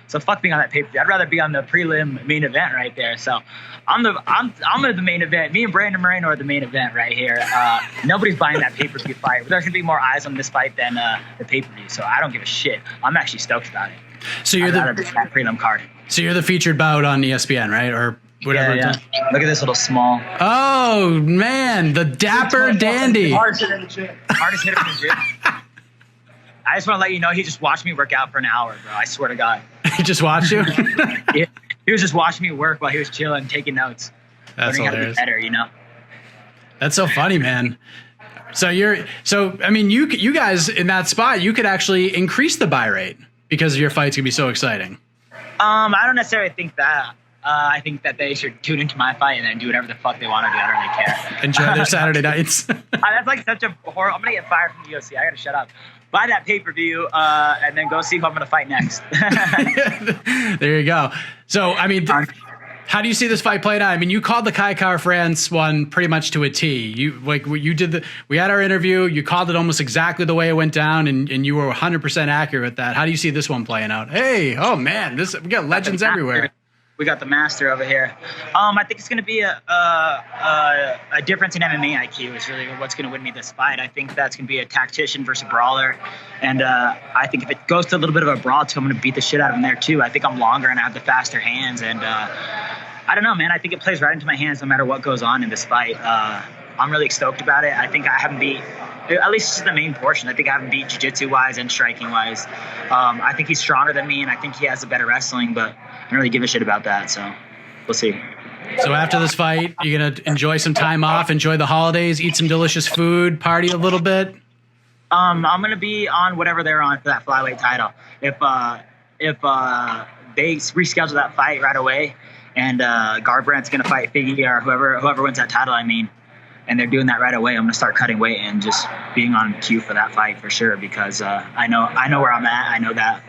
So fuck being on that pay-per-view. I'd rather be on the prelim main event right there. So I'm the main event. Me and Brandon Moreno are the main event right here. Nobody's buying that pay-per-view fight. There's going to be more eyes on this fight than the pay-per-view. So I don't give a shit. I'm actually stoked about it. So you're that prelim card. So you're the featured bout on ESPN, right? Or whatever. Yeah. Look at this little small. Oh man, the dapper dandy. Hardest hitter in the gym. I just want to let you know he just watched me work out for an hour, bro. I swear to God. He just watched you? Yeah. He was just watching me work while he was chilling, taking notes. That's hilarious. How to be better, you know. That's so funny, man. So I mean, you guys in that spot, you could actually increase the buy rate because your fight's gonna be so exciting. I don't necessarily think that. I think that they should tune into my fight and then do whatever the fuck they want to do. I don't really care. Enjoy their Saturday nights. That's like such a horrible. I'm gonna get fired from the UFC. I gotta shut up. Buy that pay-per-view and then go see who I'm gonna fight next. There you go. So I mean, how do you see this fight playing out? I mean, you called the Kai Kara France one pretty much to a T. We had our interview. You called it almost exactly the way it went down, and you were 100% accurate with that. How do you see this one playing out? Hey, oh man, we got legends everywhere. We got the master over here. I think it's going to be a difference in MMA IQ is really what's going to win me this fight. I think that's going to be a tactician versus a brawler. And I think if it goes to a little bit of a brawl, too, I'm going to beat the shit out of him there, too. I think I'm longer and I have the faster hands. And I don't know, man. I think it plays right into my hands no matter what goes on in this fight. I'm really stoked about it. I think I haven't beat, at least this is the main portion, I think I haven't beat jiu-jitsu-wise and striking-wise. I think he's stronger than me, and I think he has a better wrestling, but I don't really give a shit about that, so we'll see. So after this fight, you're going to enjoy some time off, enjoy the holidays, eat some delicious food, party a little bit? I'm going to be on whatever they're on for that flyweight title. If they reschedule that fight right away, and Garbrandt's going to fight Figgy or whoever wins that title, and they're doing that right away, I'm going to start cutting weight and just being on cue for that fight for sure, because I know where I'm at. I know that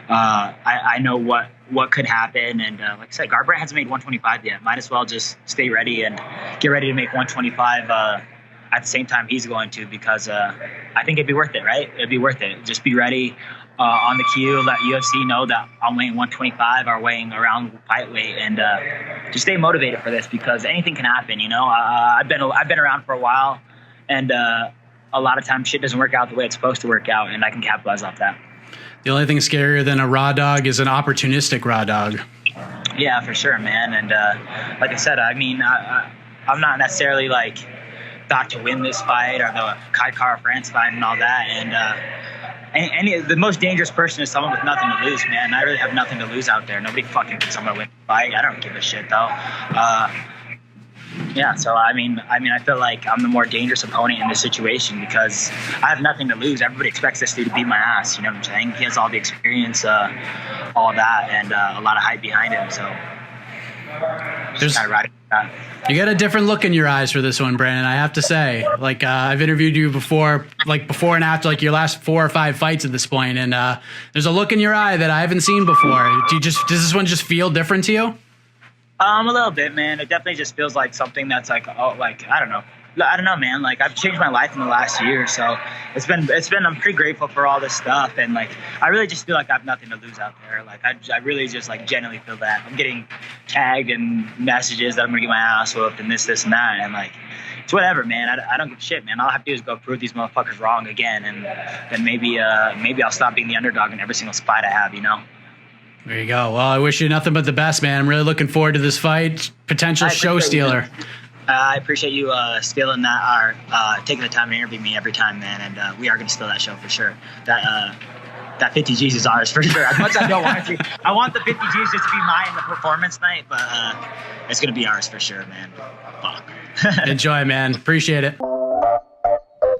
I know what could happen, and like I said, Garbrandt hasn't made 125 yet. Might as well just stay ready and get ready to make 125 at the same time he's going to, because I think it'd be worth it, right? It'd be worth it. Just be ready on the cue. Let UFC know that I'm weighing 125 or weighing around fight weight, and just stay motivated for this, because anything can happen. You know, I've been around for a while, and a lot of times shit doesn't work out the way it's supposed to work out, and I can capitalize off that. The only thing scarier than a raw dog is an opportunistic raw dog. Yeah, for sure, man. And like I said, I mean, I'm not necessarily like thought to win this fight or the Kai Kara France fight and all that. And the most dangerous person is someone with nothing to lose, man. I really have nothing to lose out there. Nobody fucking thinks I'm gonna win the fight. I don't give a shit though. Yeah, so I mean, I feel like I'm the more dangerous opponent in this situation because I have nothing to lose. Everybody expects this dude to beat my ass. You know what I'm saying? He has all the experience, all that, and a lot of hype behind him. So just kind of riding that. You got a different look in your eyes for this one, Brandon. I have to say, like I've interviewed you before, like before and after, like your last 4 or 5 fights at this point, and there's a look in your eye that I haven't seen before. Does this one just feel different to you? A little bit, man. It definitely just feels like something that's like, oh, like I don't know, man. Like I've changed my life in the last year, so it's been. I'm pretty grateful for all this stuff, and like I really just feel like I have nothing to lose out there. Like I really just like genuinely feel that I'm getting tagged and messages that I'm gonna get my ass whooped and this and that, and like it's whatever, man. I don't give a shit, man. All I have to do is go prove these motherfuckers wrong again, and then maybe I'll stop being the underdog in every single fight I have, you know. There you go. Well, I wish you nothing but the best, man. I'm really looking forward to this fight. Potential show stealer. I appreciate you stealing that, or taking the time to interview me every time, man. And we are going to steal that show for sure. That 50 G's is ours for sure. As much as I don't want it to. I want the 50 G's just to be mine the performance night, but it's going to be ours for sure, man. Fuck. Enjoy, man. Appreciate it.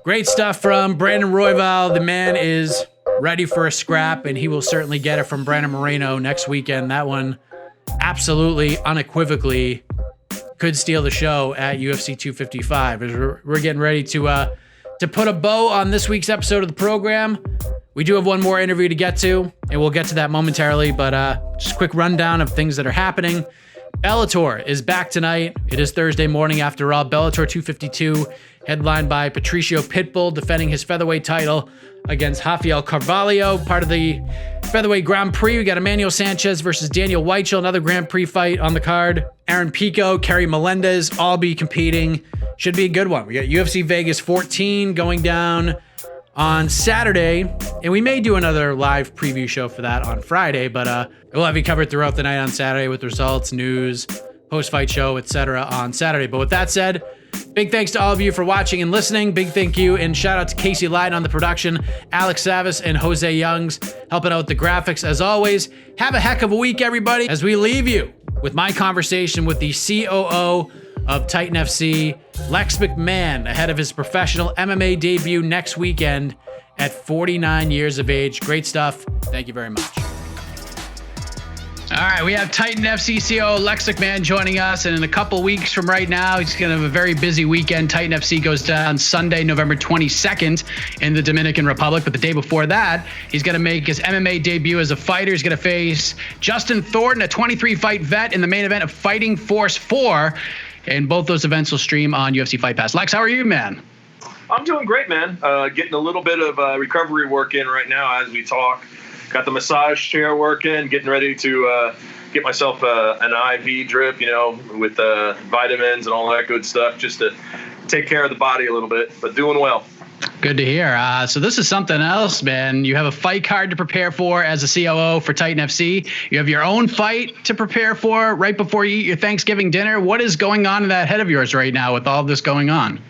Great stuff from Brandon Royval. The man is ready for a scrap, and he will certainly get it from Brandon Moreno next weekend. That one absolutely, unequivocally could steal the show at UFC 255. As we're getting ready to put a bow on this week's episode of the program. We do have one more interview to get to, and we'll get to that momentarily, but just a quick rundown of things that are happening. Bellator is back tonight. It is Thursday morning after all. Bellator 252, headlined by Patricio Pitbull, defending his featherweight title against Rafael Carvalho, part of the featherweight Grand Prix. We got Emmanuel Sanchez versus Daniel Weichel, another Grand Prix fight on the card. Aaron Pico, Kerry Melendez, all be competing. Should be a good one. We got UFC Vegas 14 going down on Saturday, and we may do another live preview show for that on Friday, but we'll have you covered throughout the night on Saturday with results, news, post-fight show, etc. on Saturday. But with that said, big thanks to all of you for watching and listening. Big thank you and shout out to Casey Lyden on the production, Alex Savis and Jose Youngs helping out with the graphics. As always, have a heck of a week, everybody, as we leave you with my conversation with the COO of Titan FC, Lex McMahon, ahead of his professional MMA debut next weekend at 49 years of age. Great stuff. Thank you very much. All right, we have Titan FC COO Lex McMahon joining us, and in a couple weeks from right now, he's going to have a very busy weekend. Titan FC goes down Sunday, November 22nd in the Dominican Republic, but the day before that, he's going to make his MMA debut as a fighter. He's going to face Justin Thornton, a 23-fight vet, in the main event of Fighting Force 4, and both those events will stream on UFC Fight Pass. Lex, how are you, man? I'm doing great, man. Getting a little bit of recovery work in right now as we talk. Got the massage chair working, getting ready to get myself an IV drip, with vitamins and all that good stuff, just to take care of the body a little bit, but doing well. Good to hear. So this is something else, man. You have a fight card to prepare for as a COO for Titan FC. You have your own fight to prepare for right before you eat your Thanksgiving dinner. What is going on in that head of yours right now with all this going on?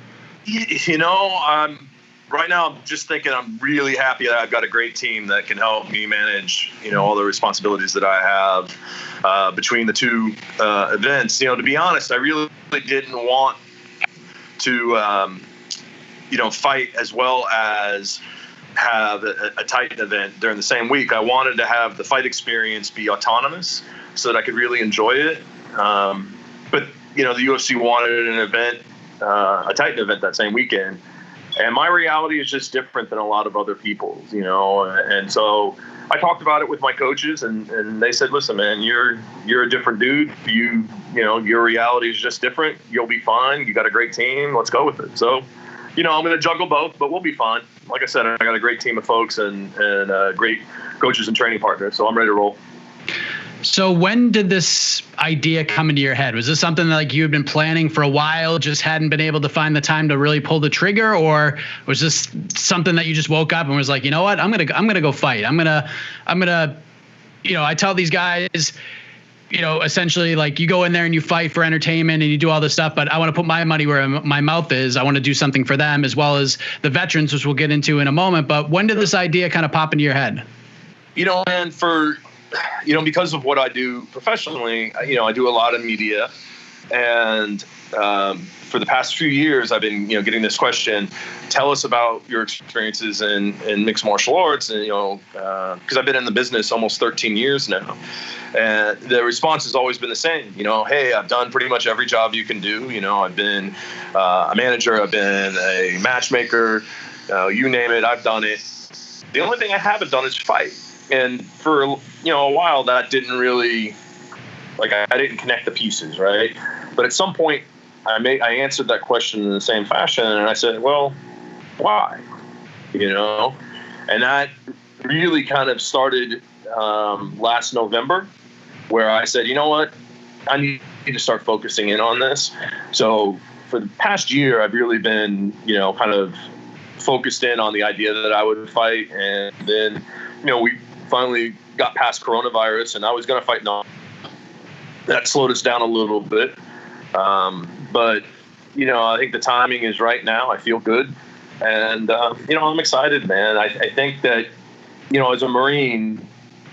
Right now, I'm just thinking I'm really happy that I've got a great team that can help me manage, all the responsibilities that I have between the two events. To be honest, I really didn't want to, fight as well as have a Titan event during the same week. I wanted to have the fight experience be autonomous so that I could really enjoy it. But the UFC wanted an event, a Titan event that same weekend. And my reality is just different than a lot of other people's, and so I talked about it with my coaches, and they said, listen, man, you're a different dude. Your reality is just different. You'll be fine. You got a great team. Let's go with it. So, I'm going to juggle both, but we'll be fine. Like I said, I got a great team of folks and great coaches and training partners. So I'm ready to roll. So when did this idea come into your head? Was this something that, like, you had been planning for a while, just hadn't been able to find the time to really pull the trigger, or was this something that you just woke up and was like, you know what, I'm gonna go fight. I'm gonna, I tell these guys, essentially, like, you go in there and you fight for entertainment and you do all this stuff, but I want to put my money where my mouth is. I want to do something for them as well as the veterans, which we'll get into in a moment. But when did this idea kind of pop into your head? And because of what I do professionally, I do a lot of media, and for the past few years, I've been, getting this question, tell us about your experiences in mixed martial arts, and, because I've been in the business almost 13 years now, and the response has always been the same, hey, I've done pretty much every job you can do, I've been a manager, I've been a matchmaker, you name it, I've done it. The only thing I haven't done is fight. And for, a while, that didn't really, I didn't connect the pieces, right? But at some point, I answered that question in the same fashion, and I said, well, why? And that really kind of started last November, where I said, you know what, I need to start focusing in on this. So for the past year, I've really been, kind of focused in on the idea that I would fight, and then, we finally got past coronavirus, and I was going to fight now. That slowed us down a little bit. But, I think the timing is right now. I feel good. And, I'm excited, man. I think that, as a Marine,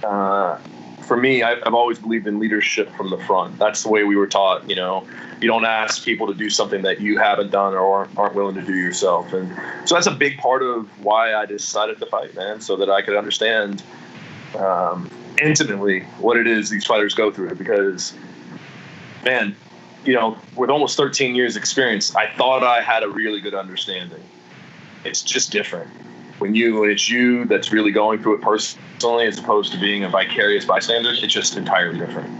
for me, I've always believed in leadership from the front. That's the way we were taught, You don't ask people to do something that you haven't done or aren't willing to do yourself. And so that's a big part of why I decided to fight, man, so that I could understand intimately what it is these fighters go through. Because, man, with almost 13 years experience, I thought I had a really good understanding. It's just different when it's you that's really going through it personally, as opposed to being a vicarious bystander. It's just entirely different.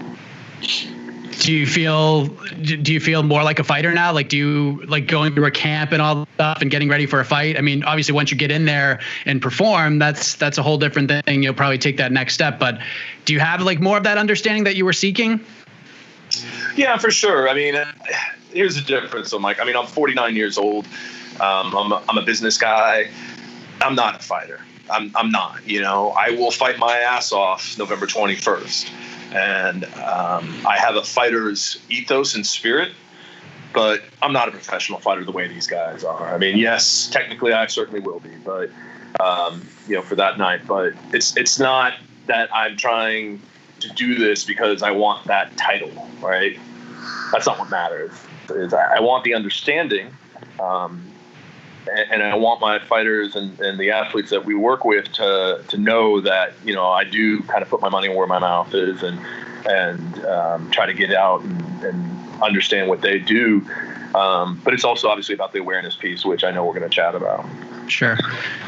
Do you feel more like a fighter now? Like, do you like going through a camp and all that stuff and getting ready for a fight? I mean, obviously once you get in there and perform, that's a whole different thing. You'll probably take that next step, but do you have like more of that understanding that you were seeking? Yeah, for sure. I mean, here's the difference. So, Mike, I'm 49 years old. I'm a business guy. I'm not a fighter. I'm not, I will fight my ass off November 21st. And I have a fighter's ethos and spirit, but I'm not a professional fighter the way these guys are. I mean, yes, technically I certainly will be, but, for that night. But it's not that I'm trying to do this because I want that title, right? that's not what matters. I want the understanding, and I want my fighters and the athletes that we work with to know that, you know, I do kind of put my money where my mouth is and try to get out and understand what they do. But it's also obviously about the awareness piece, which I know we're going to chat about. Sure.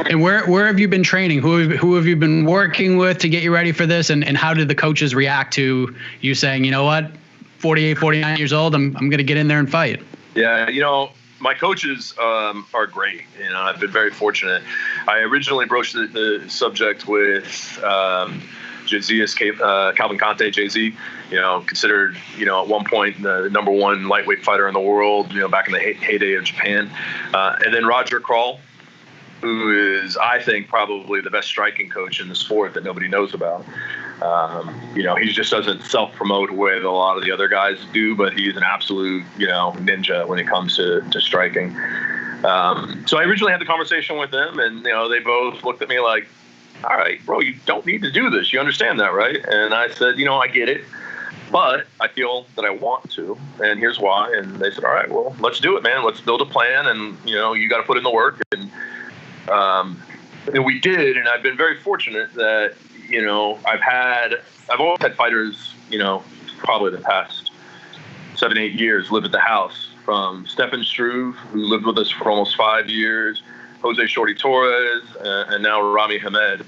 And where have you been training? Who have you been working with to get you ready for this? And how did the coaches react to you saying, you know what, 48, 49 years old, I'm going to get in there and fight? Yeah, you know, my coaches are great. You know, I've been very fortunate. I originally broached the subject with Calvin Conte, JZ, you know, considered, you know, at one point the number one lightweight fighter in the world, you know, back in the heyday of Japan. And then Roger Krall, who is, I think, probably the best striking coach in the sport that nobody knows about. You know, he just doesn't self-promote the way that a lot of the other guys do, but he's an absolute, you know, ninja when it comes to striking. So I originally had the conversation with them, and, you know, they both looked at me like, all right, bro, you don't need to do this. You understand that, right? And I said, you know, I get it, but I feel that I want to, and here's why. And they said, all right, well, let's do it, man. Let's build a plan, and, you know, you got to put in the work. And we did, and I've been very fortunate that, you know, I've always had fighters, you know, probably the past 7-8 years live at the house, from Stefan Struve, who lived with us for almost 5 years, Jose Shorty Torres, and now Rami Hamed,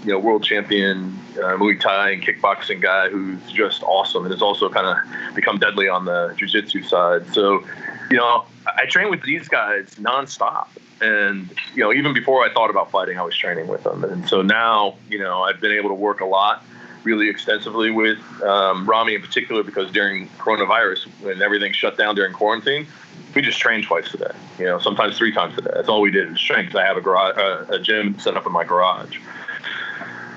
you know, world champion Muay Thai and kickboxing guy who's just awesome and has also kind of become deadly on the jiu-jitsu side. So, you know, I train with these guys nonstop. And, you know, even before I thought about fighting, I was training with them. And so now, you know, I've been able to work a lot, really extensively with Rami in particular, because during coronavirus, when everything shut down during quarantine, we just trained twice a day, you know, sometimes 3 times a day. That's all we did was train, because I have a gym set up in my garage.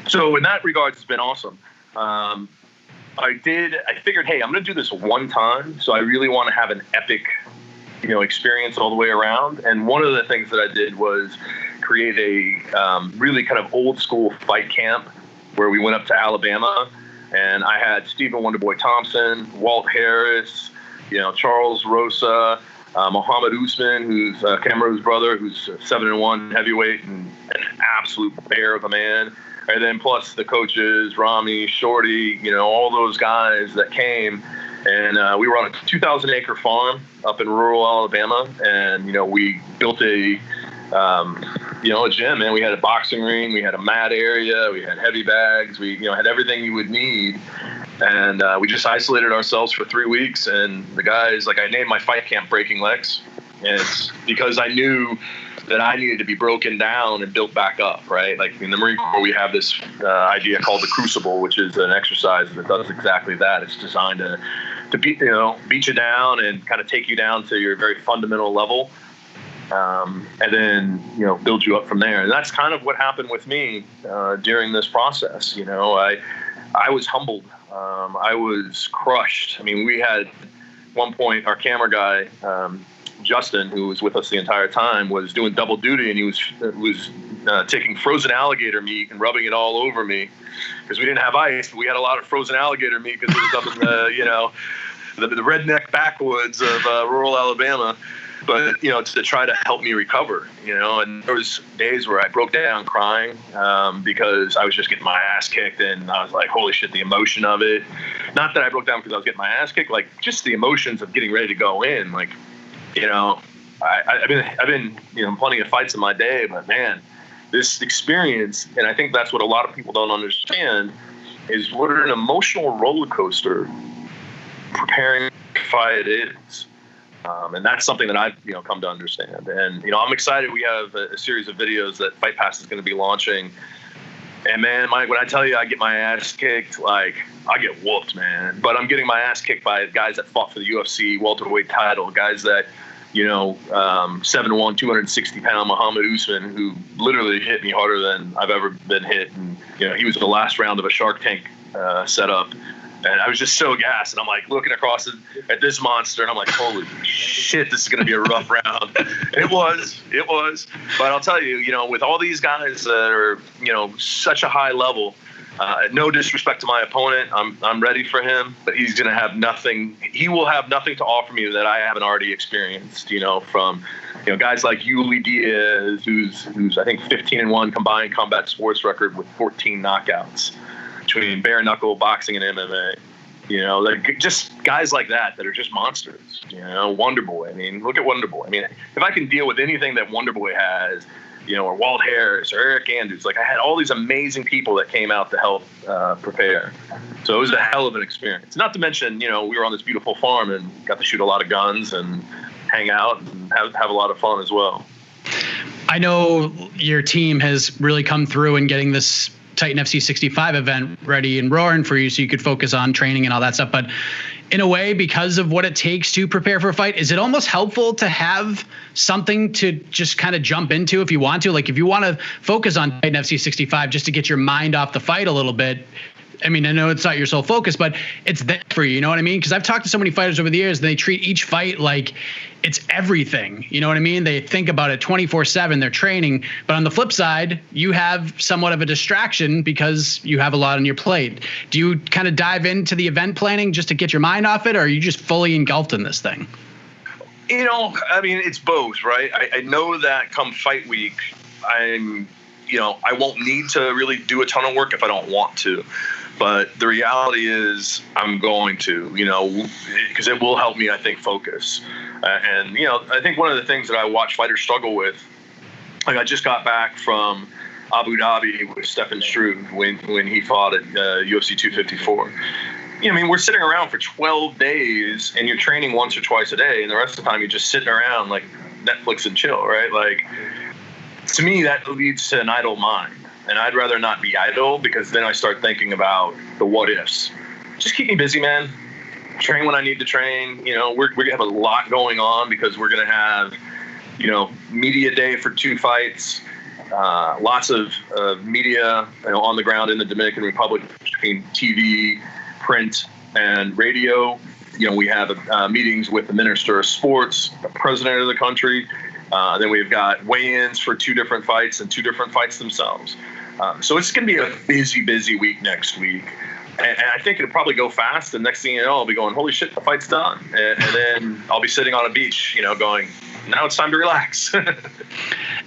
So in that regard, it's been awesome. I figured, hey, I'm going to do this one time. So I really want to have an epic, you know, experience all the way around. And one of the things that I did was create a really kind of old school fight camp where we went up to Alabama, and I had Stephen Wonderboy Thompson, Walt Harris, you know, Charles Rosa, Muhammad Usman, who's Cameron's brother, who's 7-1 heavyweight and an absolute bear of a man. And then plus the coaches, Rami, Shorty, you know, all those guys that came. And we were on a 2,000-acre farm up in rural Alabama. And, you know, we built a gym, man. We had a boxing ring. We had a mat area. We had heavy bags. We, you know, had everything you would need. And we just isolated ourselves for 3 weeks. And the guys, like, I named my fight camp Breaking Legs. And it's because I knew that I needed to be broken down and built back up, right? Like in the Marine Corps, we have this idea called the Crucible, which is an exercise that does exactly that. It's designed to beat you down and kind of take you down to your very fundamental level, and then, you know, build you up from there. And that's kind of what happened with me during this process. You know, I was humbled. I was crushed. I mean, we had one point, our camera guy, Justin, who was with us the entire time, was doing double duty, and he was taking frozen alligator meat and rubbing it all over me, because we didn't have ice, but we had a lot of frozen alligator meat because it was up in the, you know, the redneck backwoods of rural Alabama. But, you know, to try to help me recover, you know. And there was days where I broke down crying because I was just getting my ass kicked, and I was like, holy shit, the emotion of it. Not that I broke down because I was getting my ass kicked, like just the emotions of getting ready to go in, like. You know, I've been, you know, plenty of fights in my day, but man, this experience, and I think that's what a lot of people don't understand, is what an emotional roller coaster preparing to fight is. And that's something that I've, you know, come to understand. And, you know, I'm excited. We have a series of videos that Fight Pass is going to be launching. And man, Mike, when I tell you I get my ass kicked, like, I get whooped, man. But I'm getting my ass kicked by guys that fought for the UFC welterweight title, guys that, you know, 7-1, 260-pound Muhammad Usman, who literally hit me harder than I've ever been hit. And, you know, he was the last round of a Shark Tank setup. And I was just so gassed. And I'm like looking across at this monster, and I'm like, holy shit, this is going to be a rough round. And it was. But I'll tell you, you know, with all these guys that are, you know, such a high level, No disrespect to my opponent. I'm ready for him, but he's going to have nothing. He will have nothing to offer me that I haven't already experienced, from, guys like Yuli Diaz, who's I think 15-1 combined combat sports record with 14 knockouts between bare knuckle boxing and MMA. Like just guys like that are just monsters. Wonder Boy. I mean, look at Wonder Boy. I mean, if I can deal with anything that Wonder Boy has, or Walt Harris or Eric Andrews, like I had all these amazing people that came out to help prepare. So it was a hell of an experience. Not to mention, we were on this beautiful farm and got to shoot a lot of guns and hang out and have a lot of fun as well. I know your team has really come through in getting this Titan FC 65 event ready and roaring for you so you could focus on training and all that stuff. But in a way, because of what it takes to prepare for a fight, is it almost helpful to have something to just kind of jump into if you want to? Like if you want to focus on Titan FC 65 just to get your mind off the fight a little bit, I mean, I know it's not your sole focus, but it's there for you. You know what I mean? Because I've talked to so many fighters over the years, and they treat each fight like it's everything. You know what I mean? They think about it 24/7. They're training. But on the flip side, you have somewhat of a distraction because you have a lot on your plate. Do you kind of dive into the event planning just to get your mind off it, or are you just fully engulfed in this thing? I mean, it's both, right? I know that come fight week, I won't need to really do a ton of work if I don't want to. But the reality is I'm going to, because it will help me, I think, focus. I think one of the things that I watch fighters struggle with, like I just got back from Abu Dhabi with Stefan Struve when he fought at UFC 254. We're sitting around for 12 days and you're training once or twice a day, and the rest of the time you're just sitting around like Netflix and chill, right? Like, to me, that leads to an idle mind. And I'd rather not be idle, because then I start thinking about the what ifs. Just keep me busy, man. Train when I need to train. We're going to have a lot going on because we're going to have, media day for 2 fights. Lots of media on the ground in the Dominican Republic between TV, print, and radio. We have meetings with the Minister of Sports, the President of the country. Then we've got weigh-ins for 2 different fights and 2 different fights themselves. So it's going to be a busy week next week. And I think it'll probably go fast. And next thing you know, I'll be going, holy shit, the fight's done. And then I'll be sitting on a beach, going, now it's time to relax.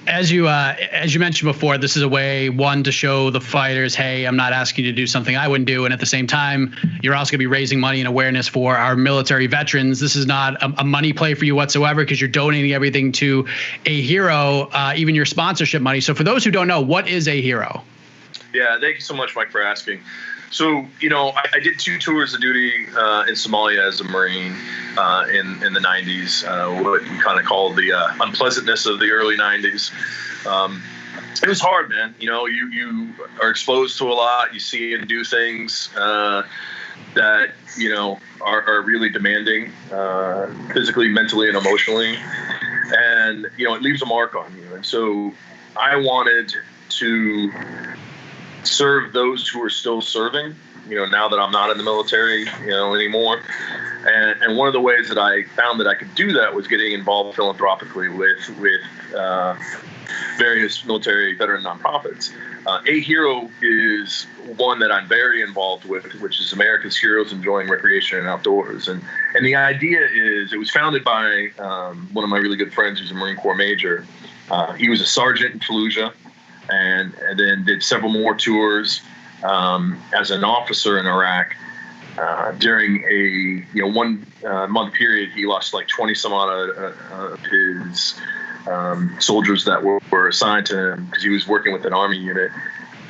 As you mentioned before, this is a way, one, to show the fighters, hey, I'm not asking you to do something I wouldn't do. And at the same time, you're also going to be raising money and awareness for our military veterans. This is not a money play for you whatsoever, because you're donating everything to A Hero, even your sponsorship money. So for those who don't know, what is A Hero? Yeah, thank you so much, Mike, for asking. So, I did 2 tours of duty in Somalia as a Marine in the 90s, what we kind of call the unpleasantness of the early 90s. It was hard, man. You are exposed to a lot. You see and do things that, are really demanding physically, mentally, and emotionally. And, it leaves a mark on you. And so I wanted to serve those who are still serving, now that I'm not in the military, anymore. And one of the ways that I found that I could do that was getting involved philanthropically with various military veteran nonprofits. A Hero is one that I'm very involved with, which is America's Heroes Enjoying Recreation and Outdoors. And the idea is, it was founded by one of my really good friends who's a Marine Corps major. He was a sergeant in Fallujah, and then did several more tours as an officer in Iraq. During a 1 month period, he lost like 20 some odd of his soldiers that were assigned to him, because he was working with an army unit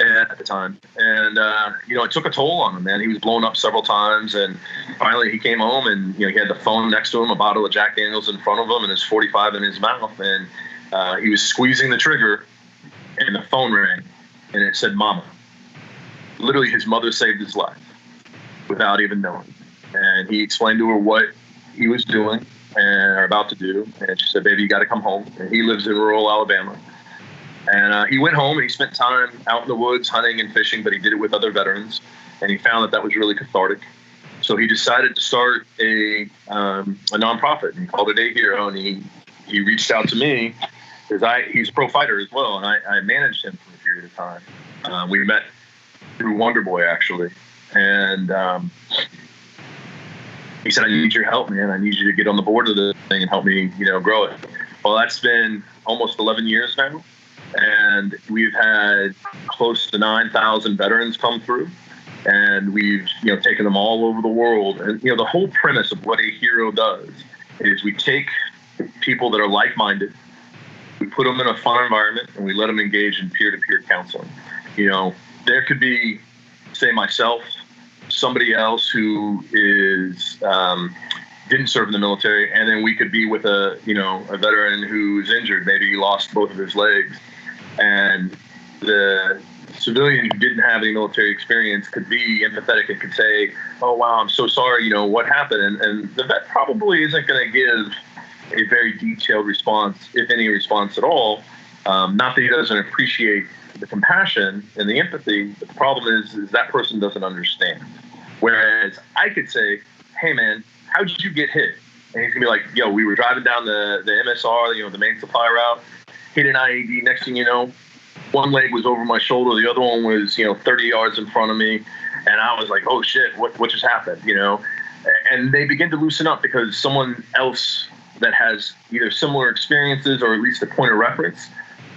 at the time. And it took a toll on him, man. He was blown up several times, and finally he came home, and he had the phone next to him, a bottle of Jack Daniels in front of him, and his 45 in his mouth, and he was squeezing the trigger, and the phone rang, and it said "Mama." Literally, his mother saved his life without even knowing. And he explained to her what he was doing and are about to do. And she said, "Baby, you got to come home." And he lives in rural Alabama. And he went home and he spent time out in the woods hunting and fishing, but he did it with other veterans. And he found that was really cathartic. So he decided to start a nonprofit, and he called it A Hero. And he reached out to me, because he's a pro fighter as well, and I managed him for a period of time. We met through Wonder Boy, actually. And he said, I need your help, man. I need you to get on the board of the thing and help me, grow it. Well, that's been almost 11 years now. And we've had close to 9,000 veterans come through. And we've, taken them all over the world. And, the whole premise of what a hero does is we take people that are like-minded, we put them in a fun environment, and we let them engage in peer-to-peer counseling. There could be, say, myself, somebody else who is didn't serve in the military, and then we could be with a veteran who's injured. Maybe he lost both of his legs, and the civilian who didn't have any military experience could be empathetic and could say, "Oh wow, I'm so sorry. What happened?" And the vet probably isn't going to give a very detailed response, if any response at all. Not that he doesn't appreciate the compassion and the empathy, but the problem is that person doesn't understand. Whereas I could say, "Hey man, how did you get hit?" And he's gonna be like, "Yo, we were driving down the MSR, the main supply route, hit an IED. Next thing you know, one leg was over my shoulder, the other one was 30 yards in front of me, and I was like, oh shit, what just happened?" And they begin to loosen up because someone else that has either similar experiences or at least a point of reference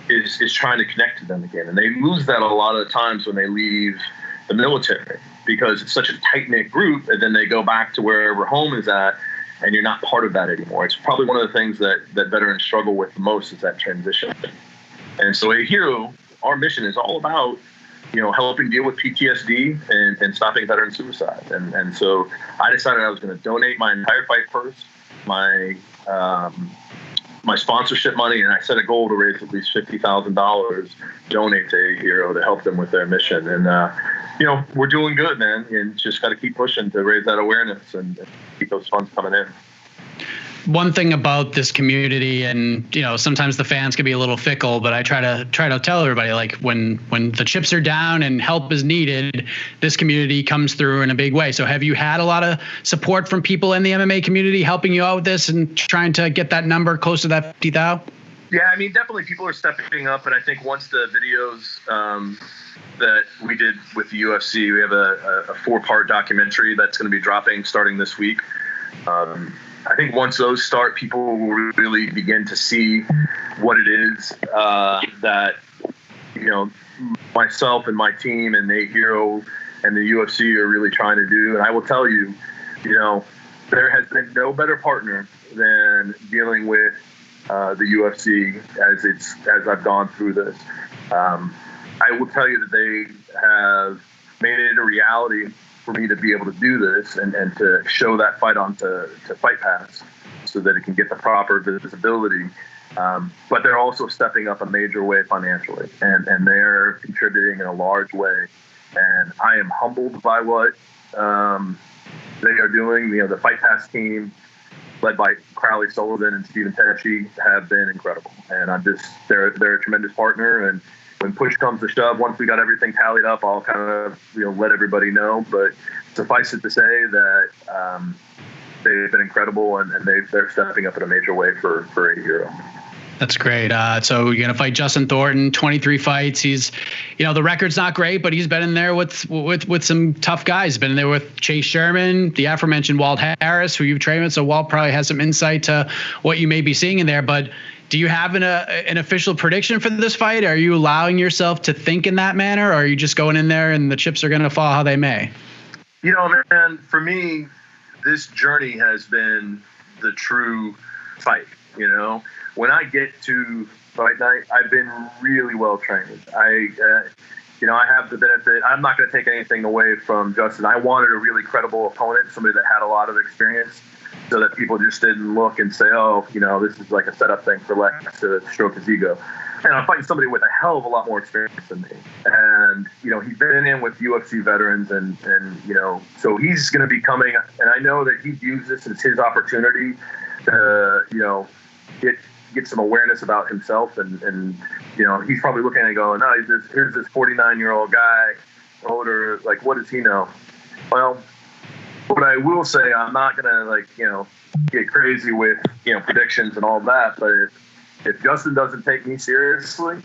is trying to connect to them again. And they lose that a lot of the times when they leave the military, because it's such a tight-knit group, and then they go back to wherever home is at, and you're not part of that anymore. It's probably one of the things that veterans struggle with the most, is that transition. And so a hero, our mission is all about, helping deal with PTSD and stopping veteran suicide. And so I decided I was going to donate my entire fight purse, my sponsorship money, and I set a goal to raise at least $50,000, donate to a hero to help them with their mission. And, we're doing good, man, and just got to keep pushing to raise that awareness and keep those funds coming in. One thing about this community, and sometimes the fans can be a little fickle, but I try to tell everybody, like, when the chips are down and help is needed, this community comes through in a big way. So have you had a lot of support from people in the MMA community helping you out with this and trying to get that number close to that 50,000? Yeah, I mean, definitely people are stepping up, and I think once the videos that we did with the UFC, we have a 4-part documentary that's going to be dropping starting this week. I think once those start, people will really begin to see what it is that, myself and my team and Nate Hero and the UFC are really trying to do. And I will tell you, there has been no better partner than dealing with the UFC as I've gone through this. I will tell you that they have made it a reality for me to be able to do this and to show that fight to Fight Pass so that it can get the proper visibility. But they're also stepping up a major way financially, and they're contributing in a large way. And I am humbled by what they are doing. The Fight Pass team, led by Crowley Sullivan and Stephen Tedeschi, have been incredible. And they're a tremendous partner. And when push comes to shove, once we got everything tallied up, I'll kind of let everybody know. But suffice it to say that they've been incredible, and they're stepping up in a major way for a hero. That's great. So you're going to fight Justin Thornton, 23 fights. He's, the record's not great, but he's been in there with some tough guys. He's been in there with Chase Sherman, the aforementioned Walt Harris, who you've trained with. So Walt probably has some insight to what you may be seeing in there. But do you have an official prediction for this fight? Are you allowing yourself to think in that manner, or are you just going in there and the chips are going to fall how they may? Man, for me, this journey has been the true fight. When I get to fight night, I've been really well trained. I have the benefit. I'm not going to take anything away from Justin. I wanted a really credible opponent, somebody that had a lot of experience, so that people just didn't look and say, oh, this is like a setup thing for Lex to stroke his ego. And I'm fighting somebody with a hell of a lot more experience than me. And, he's been in with UFC veterans and so he's going to be coming. And I know that he views this as his opportunity to, get some awareness about himself. And he's probably looking at it going, no, here's this 49-year-old guy, older, like, what does he know? Well, what I will say, I'm not going to, get crazy with, predictions and all that. But if Justin doesn't take me seriously,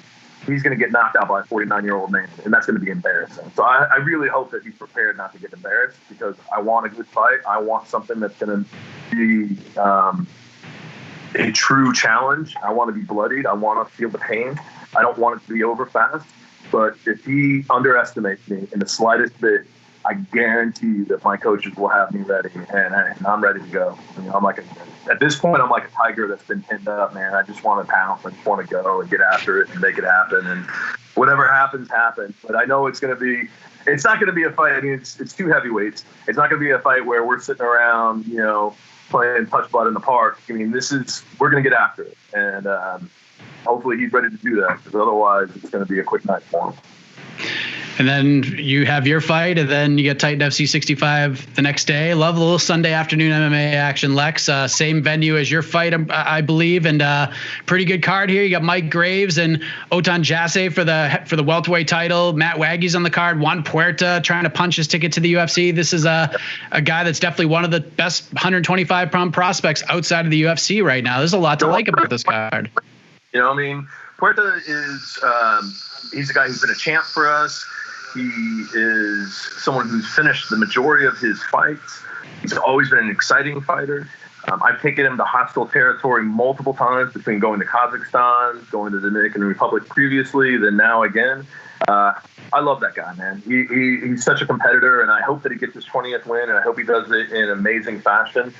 he's going to get knocked out by a 49-year-old man, and that's going to be embarrassing. So I really hope that he's prepared not to get embarrassed, because I want a good fight. I want something that's going to be a true challenge. I want to be bloodied. I want to feel the pain. I don't want it to be over fast. But if he underestimates me in the slightest bit, I guarantee you that my coaches will have me ready, and I'm ready to go. I'm like at this point, I'm like a tiger that's been pinned up, man. I just want to pounce. I just want to go and get after it and make it happen. And whatever happens, happens. But I know it's not going to be a fight. I mean, it's two heavyweights. It's not going to be a fight where we're sitting around, playing touch butt in the park. I mean, we're going to get after it. And hopefully he's ready to do that, because otherwise it's going to be a quick night for him. And then you have your fight, and then you get Titan FC 65 the next day. Love a little Sunday afternoon MMA action, Lex. Same venue as your fight, I believe, and pretty good card here. You got Mike Graves and Otan Jase for the welterweight title. Matt Waggy's on the card. Juan Puerta trying to punch his ticket to the UFC. This is a guy that's definitely one of the best 125-pound prospects outside of the UFC right now. There's a lot to like about this card. Puerta is he's a guy who's been a champ for us. He is someone who's finished the majority of his fights. He's always been an exciting fighter. I've taken him to hostile territory multiple times, between going to Kazakhstan, going to the Dominican Republic previously, then now again. I love that guy, man. He's such a competitor, and I hope that he gets his 20th win, and I hope he does it in amazing fashion,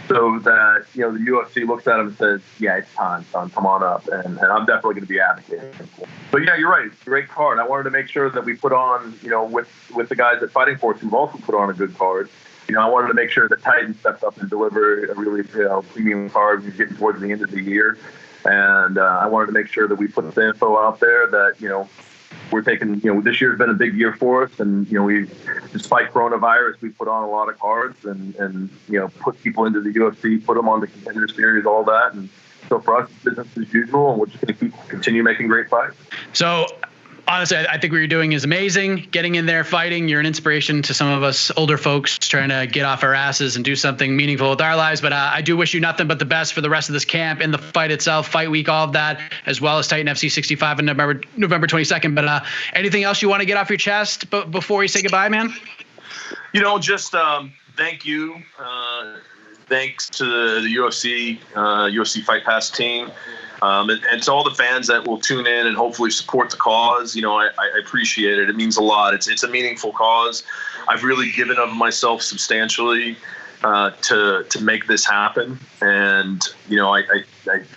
so that the UFC looks at him and says, yeah, it's time, son, come on up. And I'm definitely going to be advocating for him. But yeah, you're right. It's a great card. I wanted to make sure that we put on, with the guys at Fighting Force, who've also put on a good card. I wanted to make sure that Titan steps up and deliver a really premium card. We're getting towards the end of the year. And I wanted to make sure that we put the info out there that, we're taking, this year's been a big year for us, and despite coronavirus, we put on a lot of cards and put people into the UFC, put them on the Contender Series, all that. And so for us, it's business as usual, and we're just going to continue making great fights. So honestly, I think what you're doing is amazing. Getting in there, fighting. You're an inspiration to some of us older folks trying to get off our asses and do something meaningful with our lives. But I do wish you nothing but the best for the rest of this camp, in the fight itself, fight week, all of that, as well as Titan FC 65 on November 22nd. But anything else you want to get off your chest before we say goodbye, man? Just thank you. Thanks to the UFC Fight Pass team. And to all the fans that will tune in and hopefully support the cause. I appreciate it. It means a lot. It's a meaningful cause. I've really given of myself substantially to make this happen. And, I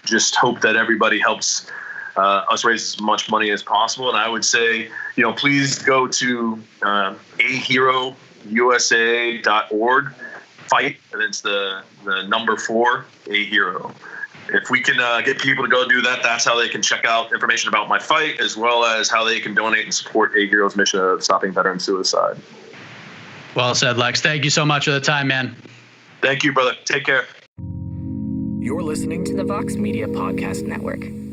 just hope that everybody helps us raise as much money as possible. And I would say, please go to aherousa.org, fight, and it's the number 4, A Hero. If we can get people to go do that, that's how they can check out information about my fight, as well as how they can donate and support A Hero's mission of stopping veteran suicide. Well said, Lex. Thank you so much for the time, man. Thank you, brother. Take care. You're listening to the Vox Media Podcast Network.